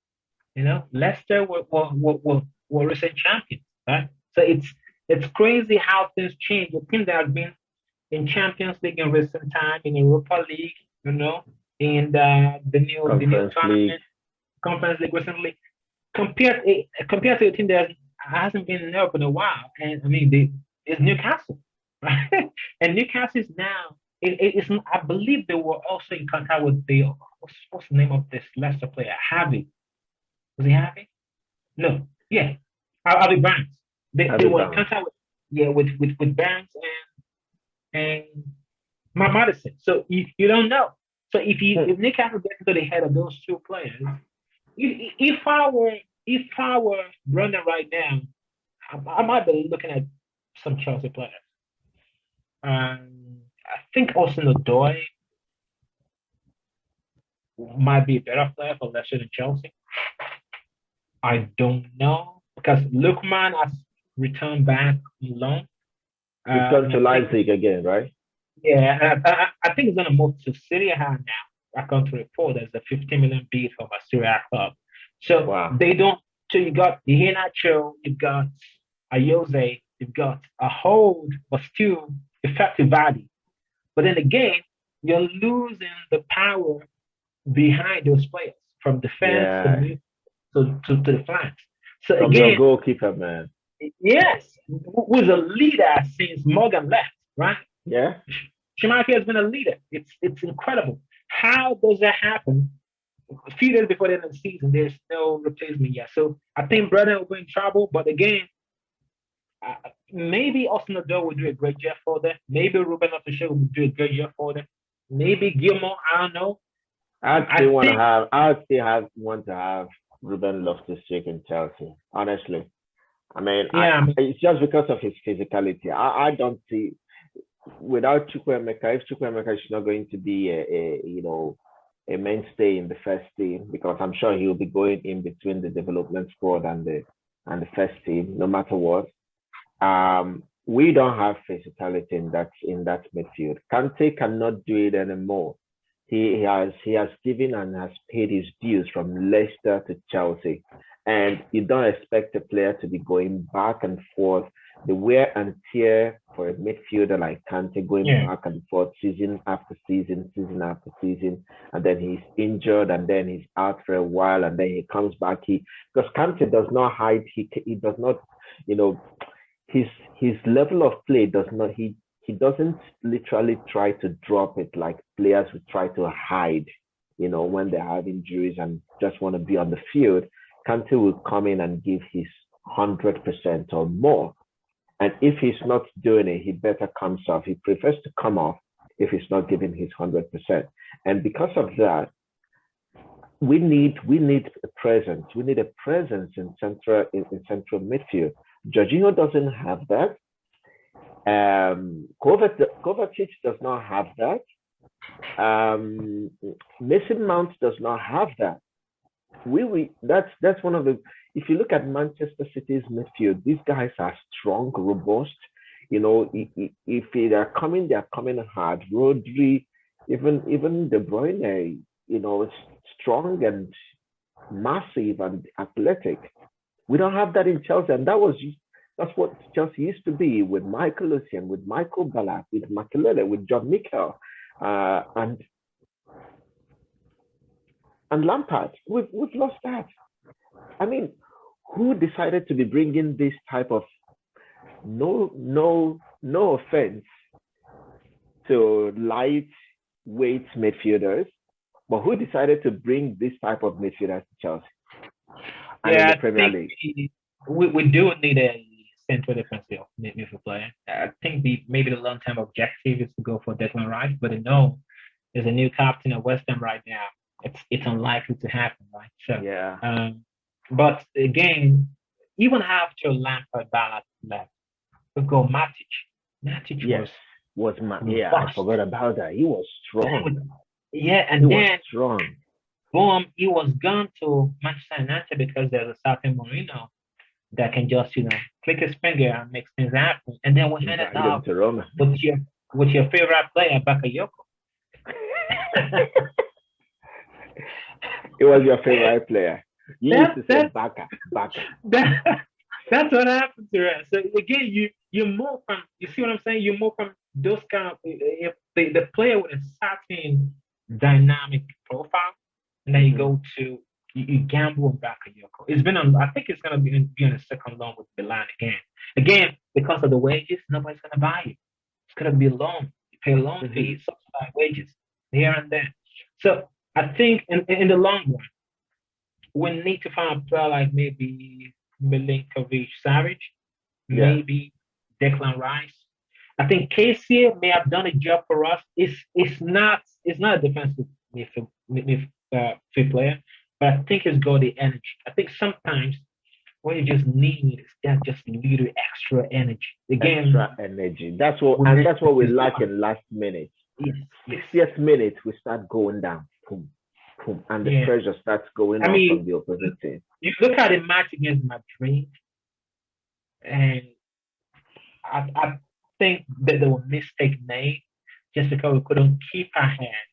Leicester were recent champions, right? So it's crazy how things change. The team that has been in Champions League in recent time, in Europa League, in the new Conference League. tournament, Conference League recently, compared to a team that hasn't been in Europe in a while, and I mean, it's Newcastle, right? And Newcastle is now. It's. I believe they were also in contact with the what's the name of this Leicester player? Harvey. Was he Harvey? No. Yeah. Harvey Barnes. They Harvey were in Barnes. contact with Barnes and Madison. So you don't know. So if Newcastle gets into the head of those two players, if I were Brendan right now, I might be looking at some Chelsea players. I think Austin Odoi might be a better player for Leicester than Chelsea. I don't know because Lukman has returned back on loan. He's gone to I think, Leipzig again, right? yeah, I think he's going to move to Serie A now. I come to report there's a 50 million bid from a Serie A club. So Wow. they don't. So you got Iheanacho, you've got Ayose, you've got a hold, but still effective value. But then again, you're losing the power behind those players from defense Yeah. to the flanks. So From your again, goalkeeper, man. yes, who's a leader since Morgan left, right? Yeah. Schumacher has been a leader. It's incredible. How does that happen? A few days before the end of the season, there's no replacement yet. So I think Brennan will be in trouble. But again, maybe Austin Odell will do a great job for them. Maybe Ruben Loftus-Cheek will do a great job for them. Maybe Gilmore, I don't know. I'd still want to have Ruben Loftus-Cheek in Chelsea. Honestly, I mean, it's just because of his physicality. I don't see without Chukwuemeka, if Chukwuemeka is not going to be a mainstay in the first team, because I'm sure he'll be going in between the development squad and the first team, no matter what. We don't have physicality in that midfield. Kante cannot do it anymore. He has given and has paid his dues from Leicester to Chelsea, and you don't expect a player to be going back and forth. The wear and tear for a midfielder like Kante going back and forth season after season, and then he's injured, and then he's out for a while, and then he comes back. Because Kante does not hide. He does not, his level of play does not. He doesn't literally try to drop it like players who try to hide, when they have injuries and just want to be on the field. Kante will come in and give his 100% or more. And if he's not doing it, he better comes off. He prefers to come off if he's not giving his 100%. And because of that, we need a presence. We need a presence in central midfield. Jorginho doesn't have that. Kovacic does not have that. Mason Mount does not have that. That's one of the. If you look at Manchester City's midfield, these guys are strong, robust. If they are coming hard. Rodri, even De Bruyne, is strong and massive and athletic. We don't have that in Chelsea, and that's what Chelsea used to be with Michael Lucien, with Michael Ballack, with Makelele, with John Mikel, and Lampard. We've lost that. I mean, who decided to be bringing this type of no offense to light weight midfielders, but who decided to bring this type of midfielders to Chelsea and in Yeah, the I Premier think League? we do need a central defensive midfield player. I think maybe the long-term objective is to go for Declan Rice, but no, there's a new captain at West Ham right now. It's unlikely to happen, right? So, Yeah. but again, even after Lampard Ballard left, we go Matic. Matic Yes. Yeah, I forgot about that. He was strong. Yeah, and He then was strong. boom, he was gone to Manchester United because there's a certain Marino that can just, click his finger and make things happen. And then we ended Invited him up to Roma. with your favorite player, Bakayoko. It was your favorite player. You used to say Baka. That's what happened to us. So again, you move from, you see what I'm saying? You move from those kind of, if the player with a certain dynamic profile, and then you go to you gamble on Bakayoko. It's been on. I think it's gonna be on a second loan with Milan again. Again, because of the wages, nobody's gonna buy it. It's gonna be a loan. You pay a loan fee, subsidize wages here and there. So I think in the long run, we need to find a player like maybe Milinkovic Savic, maybe Declan Rice. I think Casey may have done a job for us. It's not a defensive midfield player, but I think it's got the energy. I think sometimes what you just need is that just little extra energy. Again, extra energy. That's what we lack in last minute. Yes. 60th minute we start going down. Boom, boom, and the pressure starts going on from the opposite team. You look at the match against Madrid, and I think that there was a mistake made just because we couldn't keep our hand,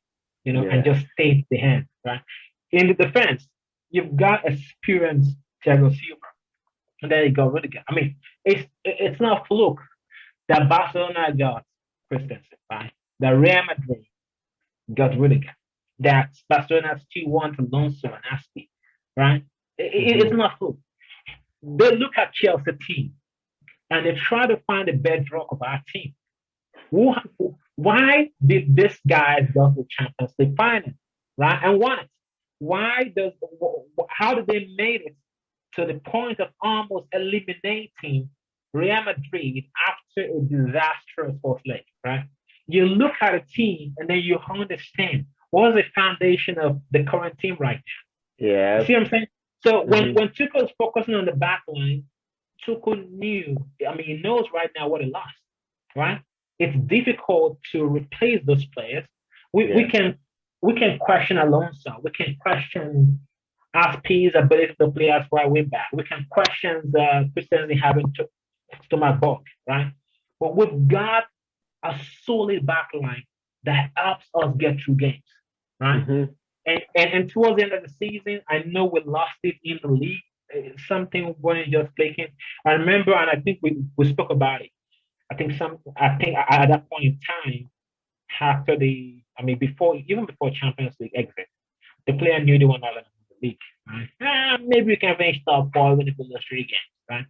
and just stay the hand, right? In the defense, you've got experienced Thiago Silva, and there you go, Rudiger. I mean, it's not fluke that Barcelona got Christensen, right? That Real Madrid got Rudiger. That Barcelona still want Alonso and Aspi, right? It's not fluke. They look at Chelsea team and they try to find the bedrock of our team. Why did this guy go to Champions League final, right? And won it? How did they make it to the point of almost eliminating Real Madrid after a disastrous fourth leg, right? You look at a team and then you understand what is the foundation of the current team right now. Yeah. You see what I'm saying? So when Tuchel's focusing on the back line, Tuchel knew, he knows right now what he lost, right? It's difficult to replace those players. We can question Alonso. We can question Aspi's ability to play as right wing back. We can question Christensen having to my bulk, right? But we've got a solid back line that helps us get through games, right? And towards the end of the season, I know we lost it in the league. It's something we're just clicking. I remember, and I think we spoke about it. I think at that point in time, after before Champions League exit, the player knew they were not in the league. Right? Maybe we can finish top 4 when we lose 3 games, right?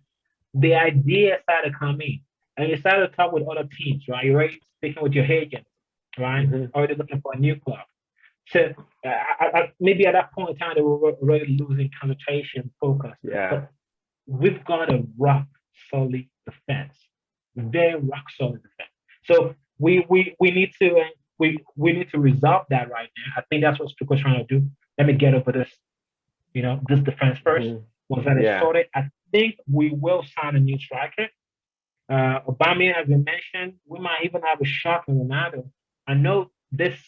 The idea started coming, and you started to talk with other teams, right? You're already speaking with your agent, right? Already looking for a new club. So maybe at that point in time, they were already losing concentration, focus. Yeah. But we've got a rock solid defense, very rock solid defense. So we need to resolve that right now. I think that's what Stuko's trying to do. Let me get over this, this defense first. Once that is sorted, I think we will sign a new striker. Aubameyang, as we mentioned, we might even have a shot on Ronaldo. I know this.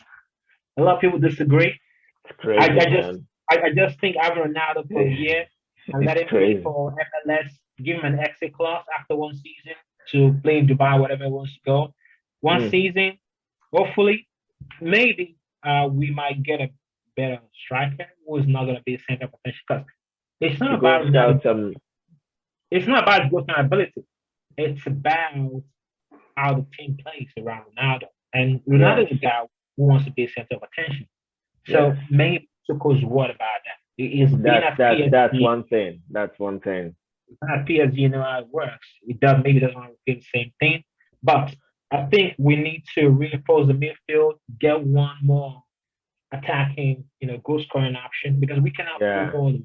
A lot of people disagree. It's crazy, I just think having Ronaldo for a year and let him play for MLS, give him an exit clause after one season to play in Dubai, whatever he wants to go. One season, hopefully, maybe we might get a better striker who is not going to be a center potential. Because it's not about Ronaldo. It's not about growth and ability. It's about how the team plays around Ronaldo. And Ronaldo is a guy who wants to be a center of attention. So maybe Tuchel's what about that? That's one thing. That's one thing. At PSG, how it works. Maybe doesn't want to repeat the same thing. But I think we need to reinforce the midfield, get one more attacking, goal scoring option because we cannot put Yeah. all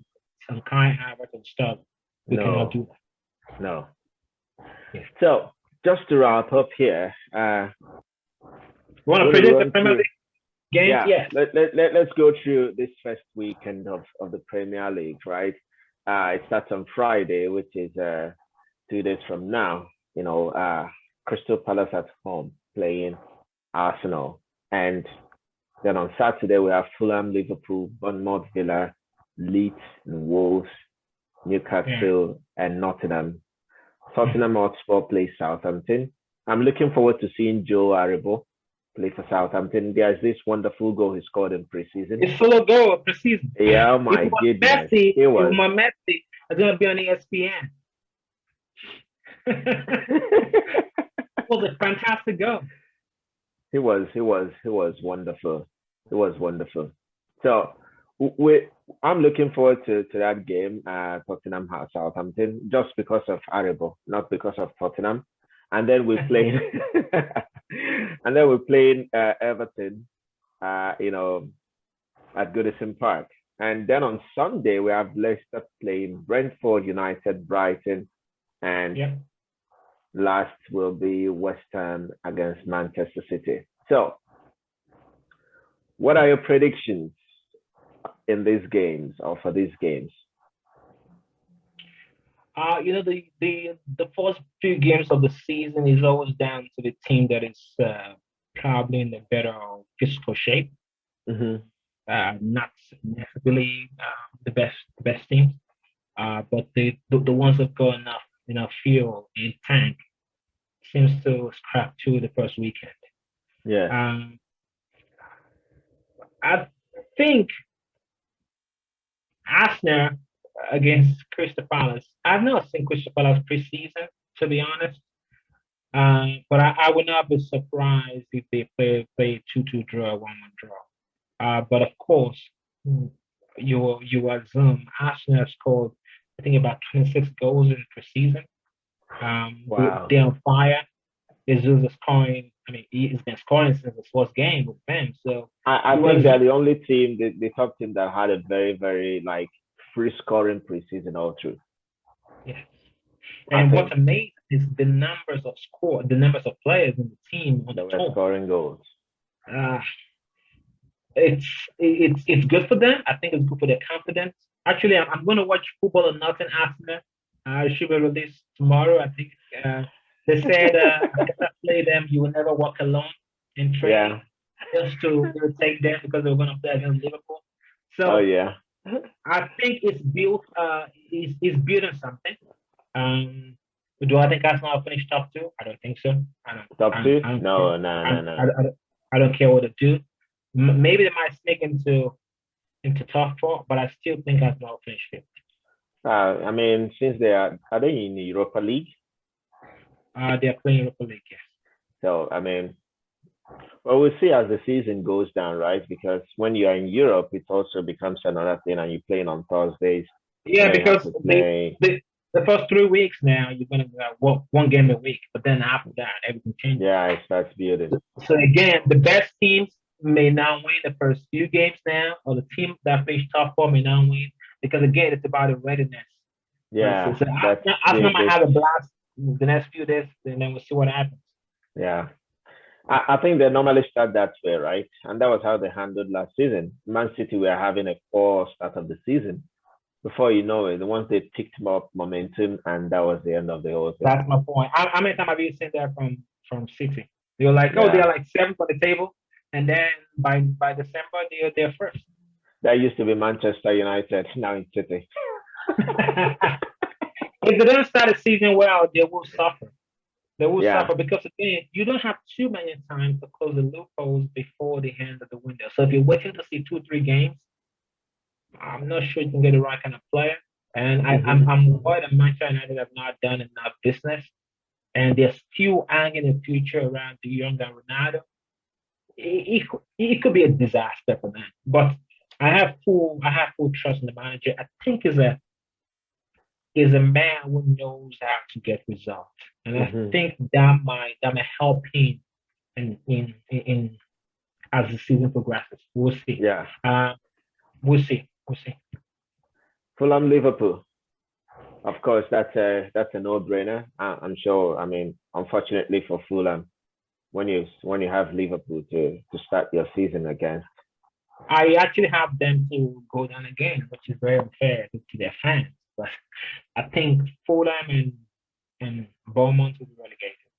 some kind Havertz and stuff. We cannot do that. No. Yeah. So just to wrap up here, You want to predict the Premier League games? yeah. Yes. Let's go through this first weekend of the Premier League, right? It starts on Friday, which is 2 days from now. Crystal Palace at home playing Arsenal, and then on Saturday we have Fulham, Liverpool, Bournemouth, Villa, Leeds, and Wolves, Newcastle, and Nottingham. Tottenham Hotspur plays Southampton. I'm looking forward to seeing Joe Aribo play for Southampton. There's this wonderful goal he scored in preseason. It's full of goal preseason. Yeah, oh my goodness. Messi, it was my Messi. It's gonna be on ESPN. It was a fantastic goal. He was wonderful. It was wonderful. So I'm looking forward to that game, Tottenham Southampton, just because of Aribo, not because of Tottenham. And then we're playing, Everton, at Goodison Park. And then on Sunday we have Leicester playing Brentford, United, Brighton, and last will be West Ham against Manchester City. So, what are your predictions in these games or for these games? The first few games of the season is always down to the team that is probably in the better physical shape. Mm-hmm. Not necessarily the best teams, but the ones that got enough fuel in tank seems to scrap through the first weekend. Yeah. I think Arsenal against Crystal Palace. I've not seen Crystal Palace preseason, to be honest. But I would not be surprised if they play 2-2 draw, 1-1 draw. But of course, you assume Arsenal scored, I think, about 26 goals in preseason. Wow. They're on fire. Jesus is scoring. I mean, he's been scoring since his first game with them. So I think they're the only team, the top team that had a very, very free scoring preseason all through. Yes. And what's amazing is the numbers of players in the team on the top scoring goals. It's good for them. I think it's good for their confidence. Actually, I'm going to watch football or nothing Arsenal. It should be released tomorrow. I think they said if I play them, you will never walk alone in training. Just to irritate them because they were going to play against Liverpool. So I think it's built. It's building something. Do I think Arsenal will finish top 2? I don't think so. Top 2? No. I don't care what they do. Maybe they might sneak into top 4, but I still think Arsenal will finish 5th. I mean, since are they in the Europa League? They are playing Europa League, yes. So I mean, well, we'll see as the season goes down, right? Because when you are in Europe, it also becomes another thing, and you're playing on Thursdays. Yeah, because the first 3 weeks now, you're going to have one game a week, but then after that, everything changes. Yeah, it starts building. So again, the best teams may not win the first few games now, or the team that finished top 4 may not win, because again, it's about the readiness. Yeah. So Arsenal might have a blast the next few days, and then we'll see what happens. Yeah. I think they normally start that way, right? And that was how they handled last season. Man City were having a poor start of the season. Before you know it, once they picked up momentum, and that was the end of the whole thing. That's my point. How many times have you seen that from City? They were like, they're like 7th on the table, and then by December they're first. That used to be Manchester United. Now it's City. If they don't start the season well, they will suffer. They will suffer because, again, you don't have too many times to close the loopholes before the end of the window. So if you're waiting to see 2-3 games, I'm not sure you can get the right kind of player. And I'm worried that Manchester United have not done enough business. And there's few angles in the future around the younger Ronaldo. It could be a disaster for them. But I have full trust in the manager. I think is a man who knows how to get results, and I think that might help him in as the season progresses. We'll see. Yeah. We'll see. We'll see. Fulham, Liverpool. Of course, that's a no-brainer. I'm sure. I mean, unfortunately for Fulham, when you have Liverpool to start your season against. I actually have them to go down again, which is very unfair to their fans. But I think Fulham and Bournemouth will be relegated.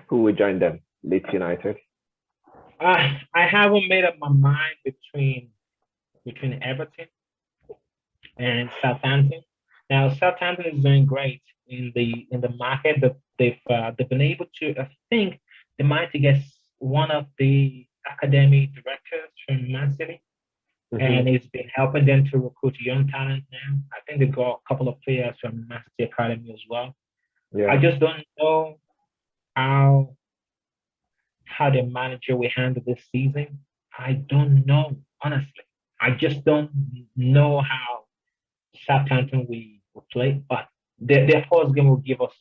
Who will join them? Leeds United. I haven't made up my mind between Everton and Southampton. Now Southampton is doing great in the market, but they've been able to. I think they might get one of the academy directors from Man City, and it's been helping them to recruit young talent now. I think they've got a couple of players from Man City Academy as well. Yeah. I just don't know how the manager will handle this season. I don't know, honestly. I just don't know how Southampton will play, but their first game will give us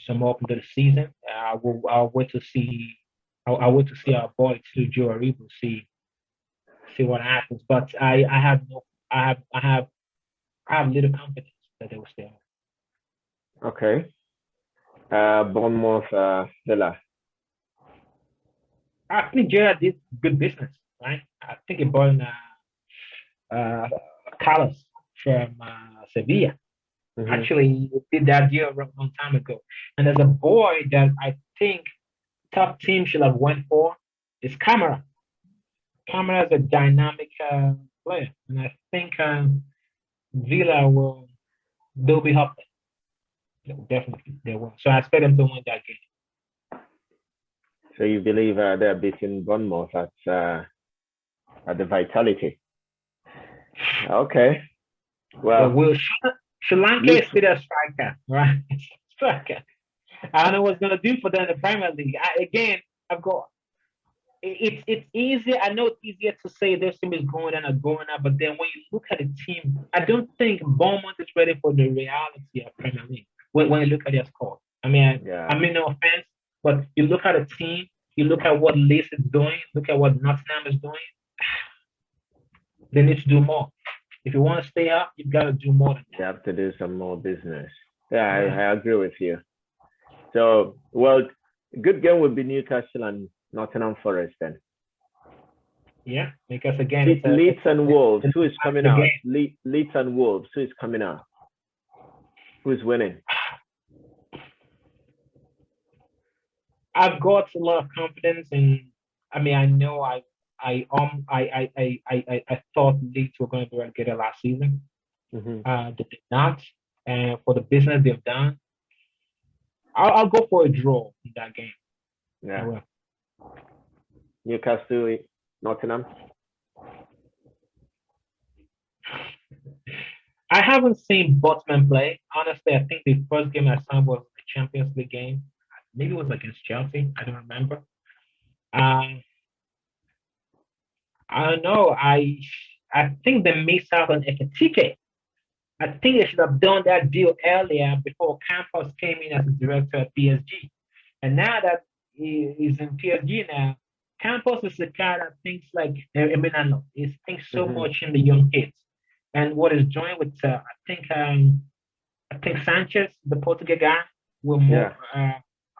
some hope into the season. I'll wait to see. I'll wait to see our boy to Joe Aribo, see what happens. But I have little confidence that they will stay on. Okay. Bournemouth, Villa. I think Gerrard did good business, right? I think he brought in Carlos from Sevilla. Actually, he did that deal a long time ago. And there's a boy that I think top team should have went for is Camara. Camara is a dynamic player, and I think Villa they'll be up there. Definitely, they will. So I expect them to win that game. So you believe they're beating Bournemouth at the Vitality? Okay. Well, Sri Lanka is still a striker, right? Striker. I don't know what's gonna do for them in the Premier League. I've got. It's easy. I know it's easier to say this team is going down or going up, but then when you look at the team, I don't think Bournemouth is ready for the reality of Premier League. When you look at their score, I mean no offense, but you look at the team, you look at what Leeds is doing, look at what Nottingham is doing. They need to do more. If you want to stay up, you've got to do more than that. You have to do some more business. Yeah, I agree with you. So, well, good game would be Newcastle and Nottingham Forest then. Yeah, because again, Leeds and Wolves. Who is coming out? Leeds and Wolves. Who is coming out? Who's winning? I've got a lot of confidence in. I mean, I know I thought Leeds were going to be relegated last season. They did not, and for the business they've done, I'll go for a draw in that game. Yeah. Newcastle, Nottingham. I haven't seen Botman play. Honestly, I think the first game I saw was the Champions League game. Maybe it was against Chelsea. I don't remember. I don't know. I think they missed out on Ekitike. I think they should have done that deal earlier before Campos came in as a director at PSG. And now that he is in PSG now, Campos is the guy that thinks like Emiliano. He thinks so much in the young kids. And what is joined with I think Sanchez, the Portuguese guy, will move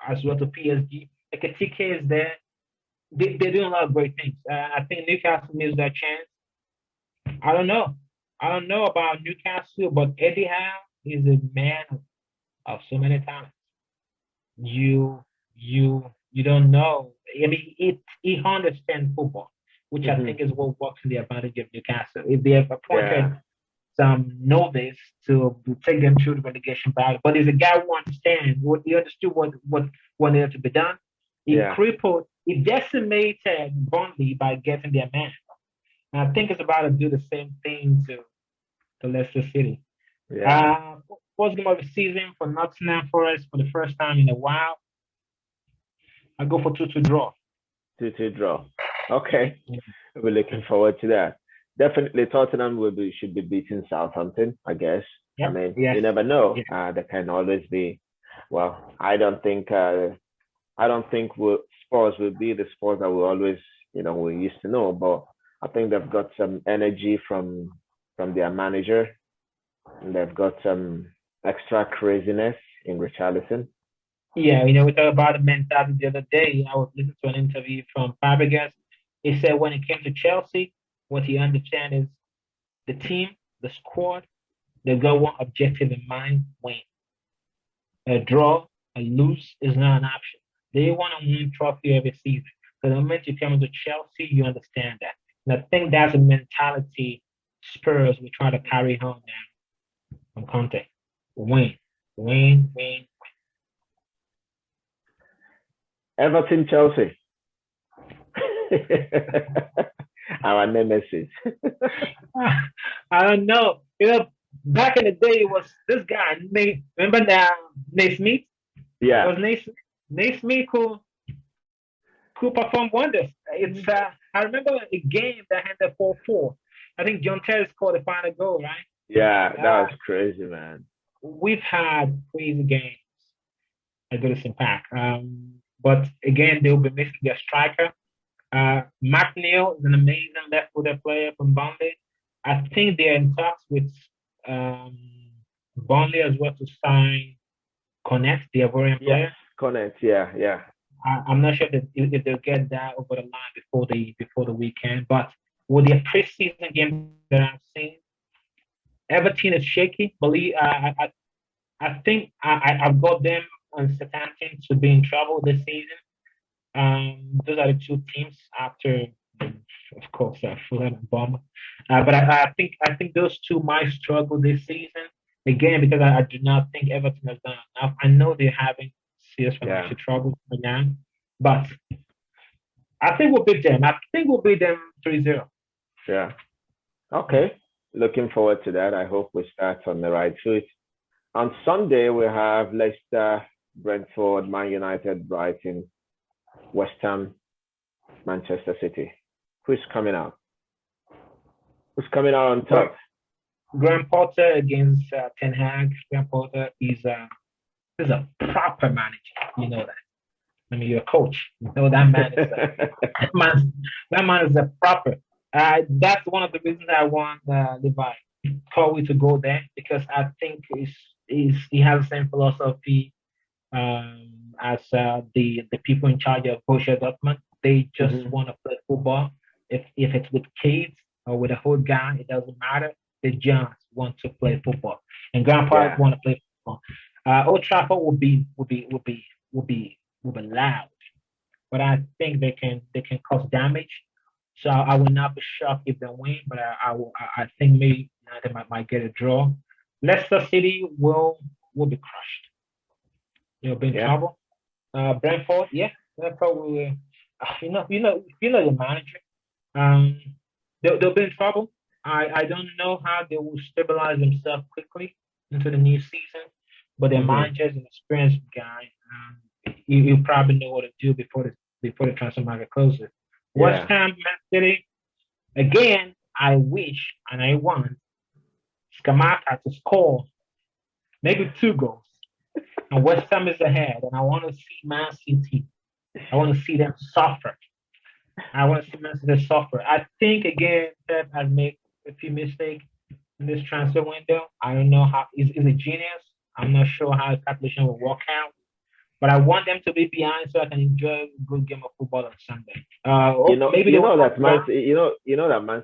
as well to PSG. Ekitike is there. They're doing a lot of great things. I think Newcastle needs that chance. I don't know about Newcastle, but Eddie Howe is a man of so many talents. You don't know. I mean, he understands football, which I think is what works in the advantage of Newcastle. If they have appointed some novice to take them through the relegation battle, but he's a guy who understands he understood what needed to be done. He decimated Burnley by getting their man. And I think it's about to do the same thing to Leicester City. First game of the season for Nottingham Forest for the first time in a while. I go for 2-2 draw. 2-2 draw. Okay. We're looking forward to that. definitely Tottenham should be beating Southampton, I guess. I Yep. mean, you Yes. never know. Yeah. There can always be. Well, I don't think Spurs will be the Spurs that we always, we used to know. But I think they've got some energy from their manager, and they've got some extra craziness in Richarlison. Yeah, you know, we talked about the mentality the other day. I was listening to an interview from Fabregas. He said when it came to Chelsea, what he understands is the team, the squad, they've got one objective in mind: win. A draw, a lose is not an option. They want to win trophy every season. So the moment you come into Chelsea, you understand that. And I think that's a mentality Spurs will try to carry home now from Conte. Win, win, win. Everton, Chelsea. Our nemesis. I don't know. You know, back in the day, it was this guy, Nate. Remember that Nate Smith? It Yeah. was Nate Smith who performed wonders. It's I remember a game that ended 4-4. I think John Terry scored the final goal, right? Yeah, that was crazy, man. We've had crazy games at Goodison Park. But again, they'll be missing their striker. Mark Neal is an amazing left-footed player from Burnley. I think they're in talks with um, Burnley as well to sign Connect, the Ivorian Yes, player. Connect. Yeah, yeah. I'm not sure if they'll get that over the line before the weekend. But with their preseason game that I've seen, Everton is shaky. Believe I think I've got them on Southampton to be in trouble this season. Those are the two teams after, of course, Fulham and Bournemouth. But I think those two might struggle this season again because I do not think Everton has done enough. I know they're having serious Yeah. financial trouble right now, but I think we'll beat them. I think we'll beat them 3-0. Yeah. Okay. Looking forward to that. I hope we start on the right foot. On Sunday, we have Leicester, Brentford, Man United, Brighton, West Ham, Manchester City. Who's coming out? Who's coming out on top? Graham Potter against Ten Hag. Graham Potter is a proper manager. You know that. I mean, you're a coach. You know that man is that man is a proper. That's one of the reasons I want Levi Coley to go there because I think he has the same philosophy as the people in charge of Borussia Dortmund. They just want to play football. If it's with kids or with a whole guy, it doesn't matter. They just want to play football, and grandpa want to play football. Old Trafford will be loud, but I think they can cause damage. So I will not be shocked if they win, but I think maybe they might get a draw. Leicester City will be crushed. They'll be in trouble. Brentford, Brentford will. You know the manager. They'll be in trouble. I don't know how they will stabilize themselves quickly into the new season, but their manager is an experienced guy. You probably know what to do before the transfer market closes. West Ham, Man City. Again, I wish and I want Scamacca to score maybe 2 goals. And West Ham is ahead, and I want to see Man City. I want to see them suffer. I want to see Man City suffer. I think again Pep has made a few mistakes in this transfer window. I don't know how he's a genius. I'm not sure how his calculation will work out. But I want them to be behind so I can enjoy a good game of football on Sunday. That Man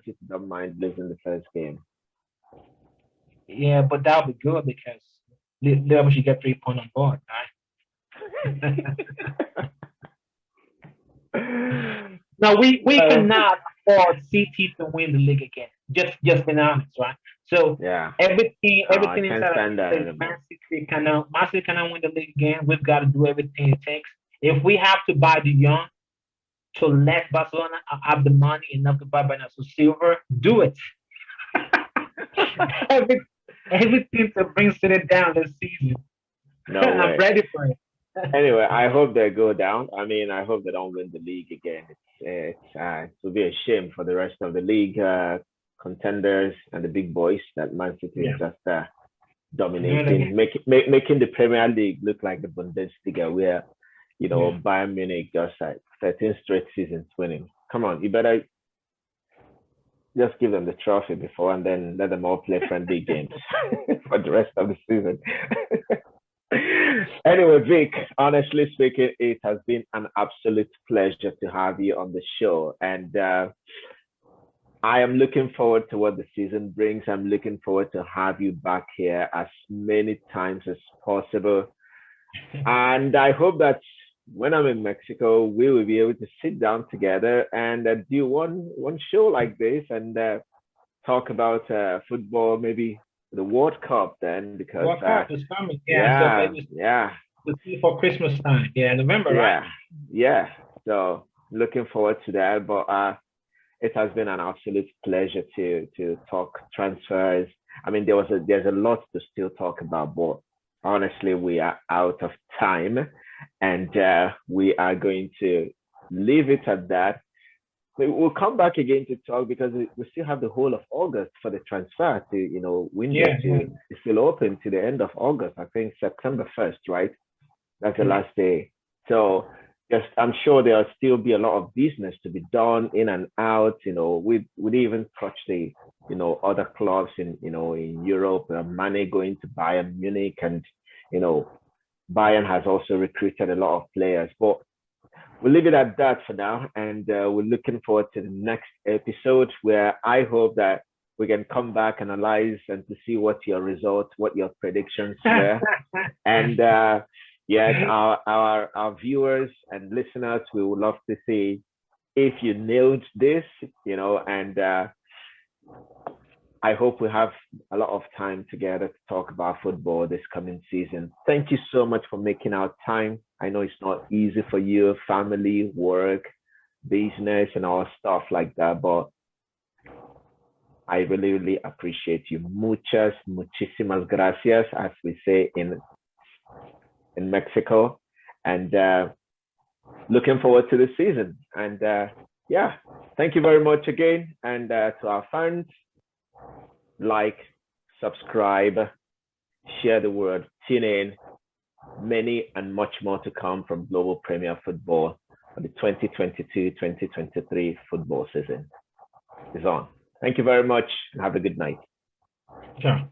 City don't mind losing the first game. Yeah, but that'll be good because Liverpool should get 3 points on board, right? Now we cannot afford City to win the league again. Just being honest, right? So everything inside Man City cannot win the league again. We've got to do everything it takes. If we have to buy the young to let Barcelona have the money enough to buy Bernardo Silva, do it. Everything to bring City down this season. No way. I'm ready for it. Anyway, I hope they go down. I mean, I hope they don't win the league again. It will be a shame for the rest of the league contenders and the big boys that Man City is just Dominating. dominating, making the Premier League look like the Bundesliga, where Bayern Munich just like 13 straight seasons winning. Come on, you better just give them the trophy before and then let them all play friendly games for the rest of the season. Anyway, Vic, honestly speaking, it has been an absolute pleasure to have you on the show. And I am looking forward to what the season brings. I'm looking forward to have you back here as many times as possible. And I hope that when I'm in Mexico, we will be able to sit down together and do one show like this and talk about football, maybe the World Cup then, because World Cup is coming. Yeah. For Christmas time. Yeah, November, right? Yeah. So looking forward to that. But it has been an absolute pleasure to talk transfers. I mean, there's a lot to still talk about, but honestly, we are out of time, and we are going to leave it at that. We'll come back again to talk because we still have the whole of August for the transfer to window is still open to the end of August. I think September 1st, right? That's the last day. So I'm sure there'll still be a lot of business to be done in and out. We'd even touch the other clubs in Europe. Mane going to Bayern Munich, and Bayern has also recruited a lot of players. But we'll leave it at that for now, and we're looking forward to the next episode where I hope that we can come back, analyze, and to see what your results, what your predictions were, and. Yes, our viewers and listeners, we would love to see if you nailed this, and I hope we have a lot of time together to talk about football this coming season. Thank you so much for making our time. I know it's not easy for you, family, work, business, and all stuff like that, but I really, really appreciate you. Muchísimas gracias, as we say in Mexico, and looking forward to the season. And thank you very much again. And to our fans, like, subscribe, share the word, tune in. Many and much more to come from Global Premier Football for the 2022-2023 football season is on. Thank you very much and have a good night. Sure.